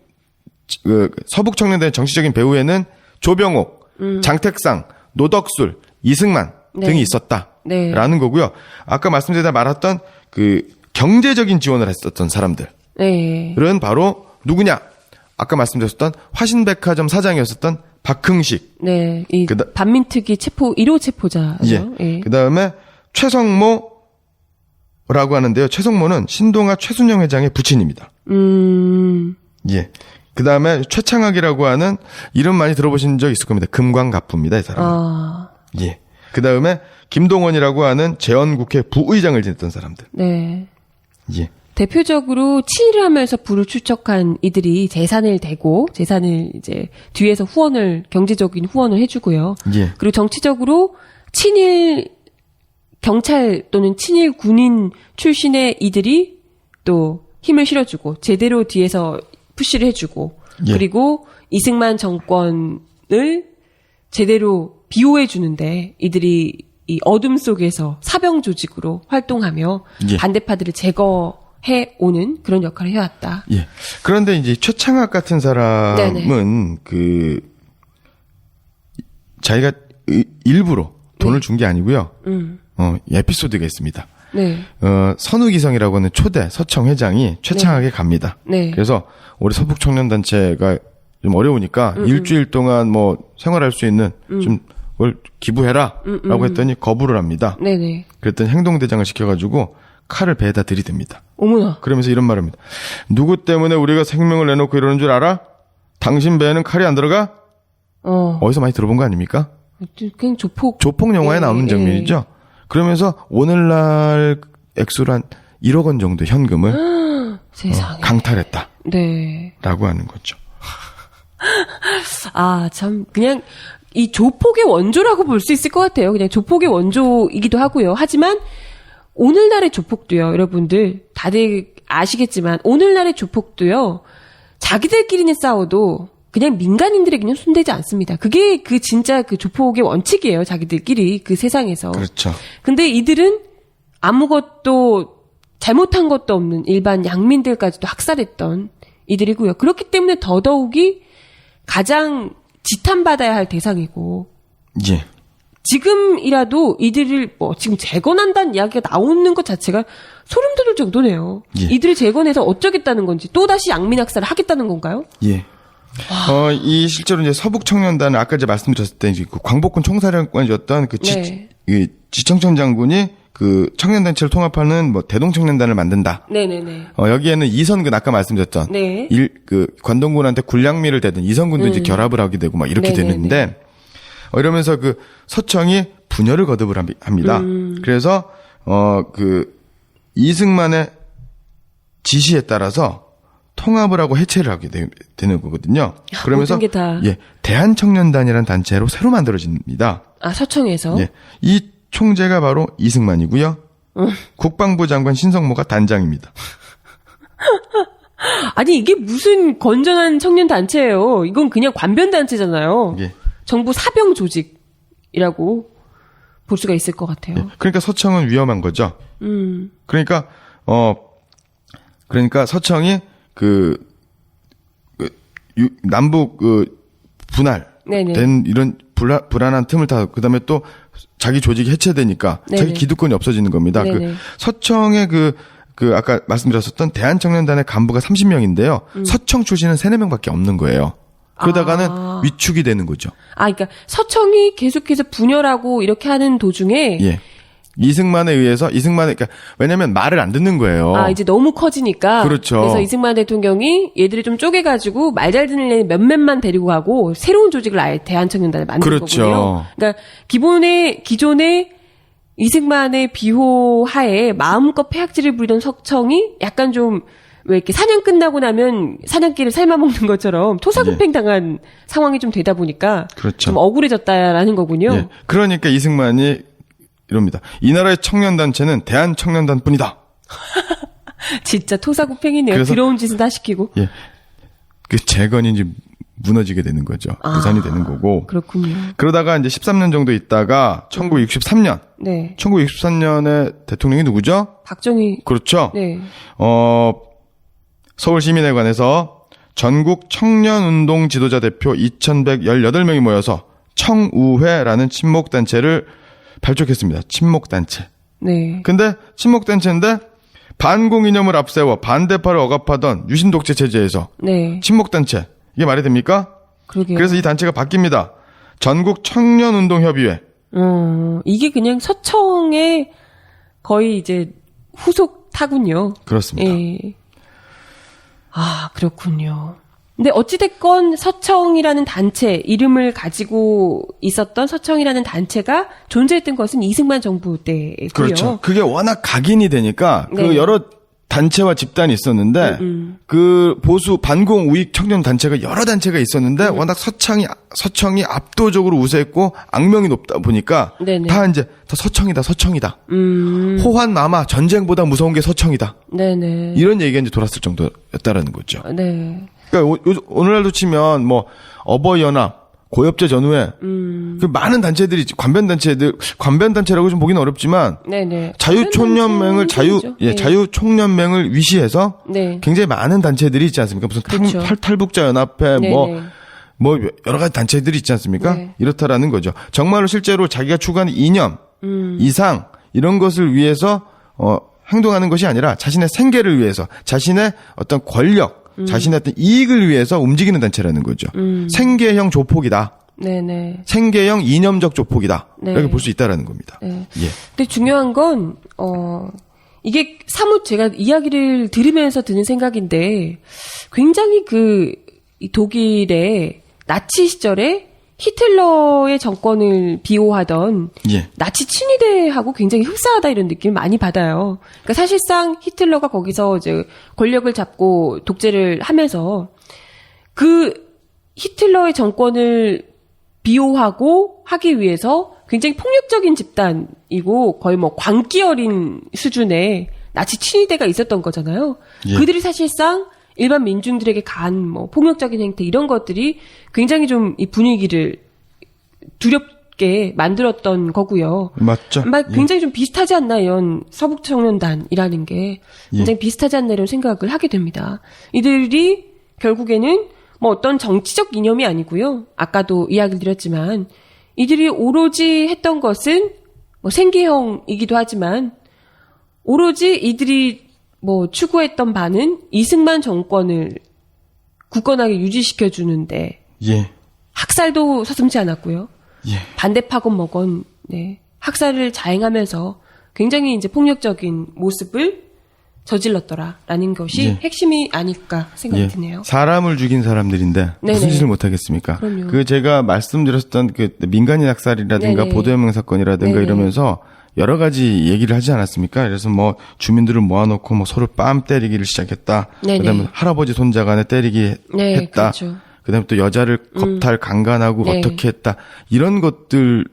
서북 청년단의 정치적인 배후에는 조병옥, 장택상, 노덕술, 이승만 네. 등이 있었다라는 네. 거고요. 아까 말씀드리다 말했던 그 경제적인 지원을 했었던 사람들은 네. 바로 누구냐? 아까 말씀드렸던 화신백화점 사장이었었던 박흥식. 네. 이 그다- 반민특위 1호 체포자죠. 예. 그다음에 최성모라고 하는데요. 최성모는 신동아 최순영 회장의 부친입니다. 예. 그다음에 최창학이라고 하는 이름 많이 들어보신 적 있을 겁니다. 금광갑부입니다, 이 사람은. 아, 예. 그다음에 김동원이라고 하는 재헌국회 부의장을 지냈던 사람들. 네. 예. 대표적으로 친일을 하면서 부를 축적한 이들이 재산을 대고 재산을 이제 뒤에서 경제적인 후원을 해주고요. 예. 그리고 정치적으로 친일 경찰 또는 친일 군인 출신의 이들이 또 힘을 실어주고 제대로 뒤에서 푸시를 해주고 예. 그리고 이승만 정권을 제대로 비호해 주는데 이들이 이 어둠 속에서 사병 조직으로 활동하며 예. 반대파들을 제거해 오는 그런 역할을 해왔다. 예. 그런데 이제 최창학 같은 사람은 네네. 자기가 일부러 돈을 네. 준 게 아니고요. 에피소드가 있습니다. 네. 선우기성이라고 하는 초대 서청 회장이 최창학에 갑니다. 네. 그래서 우리 서북청년단체가 좀 어려우니까 일주일 동안 뭐 생활할 수 있는 좀 뭘 기부해라 라고 했더니 거부를 합니다. 네네. 그랬더니 행동대장을 시켜가지고 칼을 배에다 들이댑니다. 어머나. 그러면서 이런 말을 합니다. 누구 때문에 우리가 생명을 내놓고 이러는 줄 알아? 당신 배에는 칼이 안 들어가? 어디서 많이 들어본 거 아닙니까? 그냥 조폭. 조폭 영화에 예, 나오는 장면이죠. 그러면서 오늘날 액수로 한 1억 원 정도 현금을 세상에. 강탈했다라고 네. 하는 거죠. 아, 참, 그냥, 이 조폭의 원조라고 볼 수 있을 것 같아요. 그냥 조폭의 원조이기도 하고요. 하지만, 오늘날의 조폭도요, 여러분들, 다들 아시겠지만, 오늘날의 조폭도요, 자기들끼리는 싸워도, 그냥 민간인들에게는 손대지 않습니다. 그게 진짜 그 조폭의 원칙이에요, 자기들끼리, 그 세상에서. 그렇죠. 근데 이들은 아무것도 잘못한 것도 없는 일반 양민들까지도 학살했던 이들이고요. 그렇기 때문에 더더욱이 가장 지탄받아야 할 대상이고 예. 지금이라도 이들을 지금 재건한다는 이야기가 나오는 것 자체가 소름 돋을 정도네요. 예. 이들을 재건해서 어쩌겠다는 건지 또다시 양민 학살을 하겠다는 건가요? 예. 이 실제로 이제 서북청년단은 아까 이제 말씀드렸을 때 이제 그 광복군 총사령관이었던 그 네. 지청천 장군이 그 청년단체를 통합하는 뭐 대동청년단을 만든다. 네네네. 여기에는 이선근 아까 말씀드렸던 네. 관동군한테 굴량미를 대든 이선군도 이제 결합을 하게 되고 막 이렇게 네네네. 되는데 이러면서 그 서청이 분열을 거듭을 합니다. 그래서 이승만의 지시에 따라서 통합을 하고 해체를 하게 되는 거거든요. 그러면서 모든 게 다. 예, 대한청년단이라는 단체로 새로 만들어집니다. 아, 서청에서? 예, 이 총재가 바로 이승만이고요. 국방부 장관 신성모가 단장입니다. 아니, 이게 무슨 건전한 청년 단체예요. 이건 그냥 관변 단체잖아요. 예. 정부 사병 조직이라고 볼 수가 있을 것 같아요. 예, 그러니까 서청은 위험한 거죠. 그러니까 서청이 남북 네네. 분할된 이런 불안한 틈을 타 그다음에 또 자기 조직이 해체되니까 네네. 자기 기득권이 없어지는 겁니다. 네네. 서청의 아까 말씀드렸었던 대한청년단의 간부가 30명인데요. 서청 출신은 3-4명밖에 없는 거예요. 그러다가는 위축이 되는 거죠. 아, 그러니까 서청이 계속해서 분열하고 이렇게 하는 도중에 예. 이승만에 의해서 그러니까 왜냐면 말을 안 듣는 거예요. 아, 이제 너무 커지니까. 그렇죠. 그래서 이승만 대통령이 얘들을 좀 쪼개가지고 말 잘 듣는 애 몇몇만 데리고 가고 새로운 조직을 아예 대한청년단을 만든 그렇죠. 거군요. 그러니까 기존에 이승만의 비호 하에 마음껏 폐악질을 부리던 서청이 약간 좀 왜 이렇게 사냥 끝나고 나면 사냥개를 삶아먹는 것처럼 토사구팽 당한 상황이 좀 되다 보니까 그렇죠. 좀 억울해졌다라는 거군요. 예. 그러니까 이승만이 이럽니다. 이 나라의 청년단체는 대한청년단뿐이다. 진짜 토사구팽이네요. 그래서- 더러운 짓은 다 시키고. 예. 그 재건인지 무너지게 되는 거죠. 무산이 되는 거고. 그렇군요. 그러다가 이제 13년 정도 있다가 1963년. 네. 1963년에 대통령이 누구죠? 박정희. 그렇죠. 네. 서울시민회관에서 전국 청년운동 지도자 대표 2118명이 모여서 청우회라는 친목단체를 발족했습니다. 친목단체. 네. 근데 친목단체인데 반공 이념을 앞세워 반대파를 억압하던 유신 독재 체제에서 네. 친목단체. 이게 말이 됩니까? 그러게요. 그래서 이 단체가 바뀝니다. 전국 청년운동협의회. 이게 그냥 서청의 거의 이제 후속 타군요. 그렇습니다. 예. 아, 그렇군요. 근데 어찌됐건 서청이라는 단체, 이름을 가지고 있었던 서청이라는 단체가 존재했던 것은 이승만 정부 때고요. 그렇죠. 그게 워낙 각인이 되니까 그 네. 여러 단체와 집단이 있었는데 그 보수 반공 우익 청년 단체가 여러 단체가 있었는데 워낙 서청이 압도적으로 우세했고 악명이 높다 보니까 네네. 다 이제 다 서청이다. 호환 마마 전쟁보다 무서운 게 서청이다. 네네. 이런 얘기가 이제 돌았을 정도였다라는 거죠. 네. 그러니까 오늘날도 치면 뭐 어버이연합, 고엽제 전후회 그 많은 단체들이 있지. 관변단체라고 좀 보기는 어렵지만 네네. 자유총연맹을 네. 자유총연맹을 위시해서 네. 굉장히 많은 단체들이 있지 않습니까? 무슨 그렇죠. 탈북자 연합회 네네. 뭐 여러 가지 단체들이 있지 않습니까? 네. 이렇다라는 거죠. 정말로 실제로 자기가 추구하는 이념, 이상 이런 것을 위해서 행동하는 것이 아니라 자신의 생계를 위해서 자신의 어떤 권력 자신의 어떤 이익을 위해서 움직이는 단체라는 거죠. 생계형 조폭이다. 네네. 생계형 이념적 조폭이다. 네. 이렇게 볼 수 있다라는 겁니다. 네. 예. 근데 중요한 건, 이게 사뭇 제가 이야기를 들으면서 드는 생각인데, 굉장히 이 독일의 나치 시절에 히틀러의 정권을 비호하던 예. 나치 친위대하고 굉장히 흡사하다 이런 느낌을 많이 받아요. 그러니까 사실상 히틀러가 거기서 이제 권력을 잡고 독재를 하면서 그 히틀러의 정권을 비호하고 하기 위해서 굉장히 폭력적인 집단이고 거의 뭐 광기 어린 수준의 나치 친위대가 있었던 거잖아요. 예. 그들이 사실상 일반 민중들에게 가한 뭐 폭력적인 행태 이런 것들이 굉장히 좀 이 분위기를 두렵게 만들었던 거고요. 맞죠? 굉장히 좀 비슷하지 않나 이런 서북청년단이라는 게 굉장히 비슷하지 않나 이런 생각을 하게 됩니다. 이들이 결국에는 뭐 어떤 정치적 이념이 아니고요. 아까도 이야기를 드렸지만 이들이 오로지 했던 것은 뭐 생계형이기도 하지만 오로지 이들이 뭐 추구했던 바는 이승만 정권을 굳건하게 유지시켜 주는데 예. 학살도 서슴지 않았고요. 예. 반대파건 뭐건 네. 학살을 자행하면서 굉장히 이제 폭력적인 모습을 저질렀더라라는 것이 예. 핵심이 아닐까 생각이 예. 드네요. 사람을 죽인 사람들인데 네네. 무슨 짓을 못 하겠습니까? 그럼요. 그 제가 말씀드렸던 그 민간인 학살이라든가 네네. 보도혁명 사건이라든가 네네. 이러면서 여러 가지 얘기를 하지 않았습니까? 그래서 뭐 주민들을 모아놓고 뭐 서로 뺨 때리기를 시작했다. 네네. 그다음에 할아버지 손자 간에 때리기 네, 했다. 그렇죠. 그다음에 또 여자를 겁탈 강간하고 네. 어떻게 했다. 이런 것들의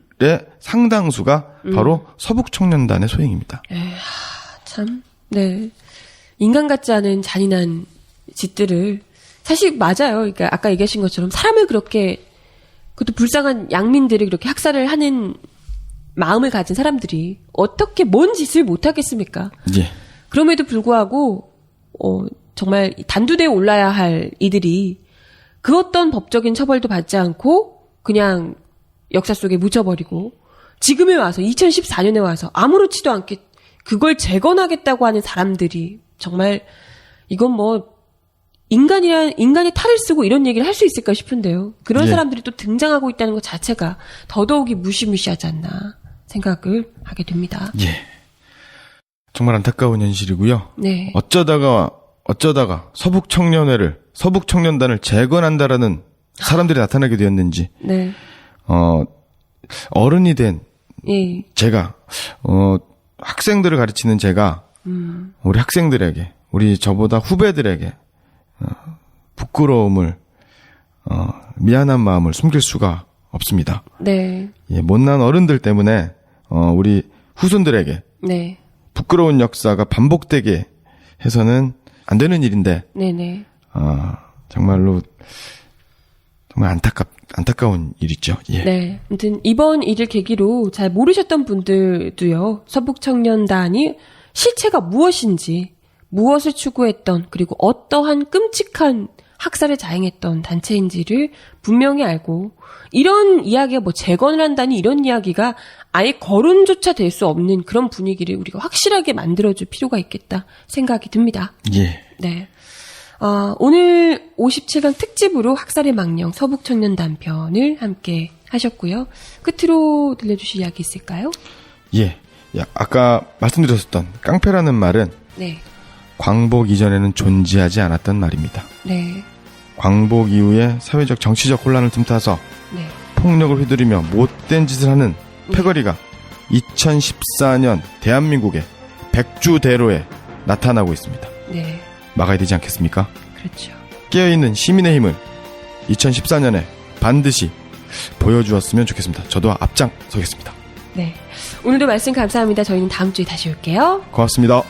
상당수가 바로 서북청년단의 소행입니다. 참, 네. 인간 같지 않은 잔인한 짓들을, 사실 맞아요. 그러니까 아까 얘기하신 것처럼 사람을 그렇게, 그것도 불쌍한 양민들을 그렇게 학살을 하는 마음을 가진 사람들이 어떻게 뭔 짓을 못하겠습니까? 예. 그럼에도 불구하고, 정말 단두대에 올라야 할 이들이 그 어떤 법적인 처벌도 받지 않고 그냥 역사 속에 묻혀버리고 지금에 와서 2014년에 와서 아무렇지도 않게 그걸 재건하겠다고 하는 사람들이 정말 이건 뭐 인간의 탈을 쓰고 이런 얘기를 할 수 있을까 싶은데요. 그런 예. 사람들이 또 등장하고 있다는 것 자체가 더더욱이 무시무시하지 않나 생각을 하게 됩니다. 예. 정말 안타까운 현실이고요. 네. 어쩌다가 서북청년단을 재건한다라는 사람들이 나타나게 되었는지, 네. 어른이 된 예. 제가, 학생들을 가르치는 제가, 우리 학생들에게, 우리 저보다 후배들에게, 부끄러움을, 미안한 마음을 숨길 수가 없습니다. 네. 예, 못난 어른들 때문에, 우리 후손들에게 네. 부끄러운 역사가 반복되게 해서는 안 되는 일인데, 네네. 정말로 정말 안타까운 일이죠. 예. 네. 아무튼 이번 일을 계기로 잘 모르셨던 분들도요. 서북청년단이 실체가 무엇인지, 무엇을 추구했던, 그리고 어떠한 끔찍한 학살에 자행했던 단체인지를 분명히 알고, 이런 이야기가 뭐 재건을 한다니 이런 이야기가 아예 거론조차 될 수 없는 그런 분위기를 우리가 확실하게 만들어줄 필요가 있겠다 생각이 듭니다. 예. 네. 오늘 57강 특집으로 학살의 망령 서북청년단 편을 함께 하셨고요. 끝으로 들려주실 이야기 있을까요? 예. 아까 말씀드렸었던 깡패라는 말은 네. 광복 이전에는 존재하지 않았던 말입니다. 네. 광복 이후에 사회적 정치적 혼란을 틈타서 네. 폭력을 휘두르며 못된 짓을 하는 패거리가 2014년 대한민국의 백주대로에 나타나고 있습니다. 네. 막아야 되지 않겠습니까? 그렇죠. 깨어있는 시민의 힘을 2014년에 반드시 보여주었으면 좋겠습니다. 저도 앞장서겠습니다. 네. 오늘도 말씀 감사합니다. 저희는 다음 주에 다시 올게요. 고맙습니다.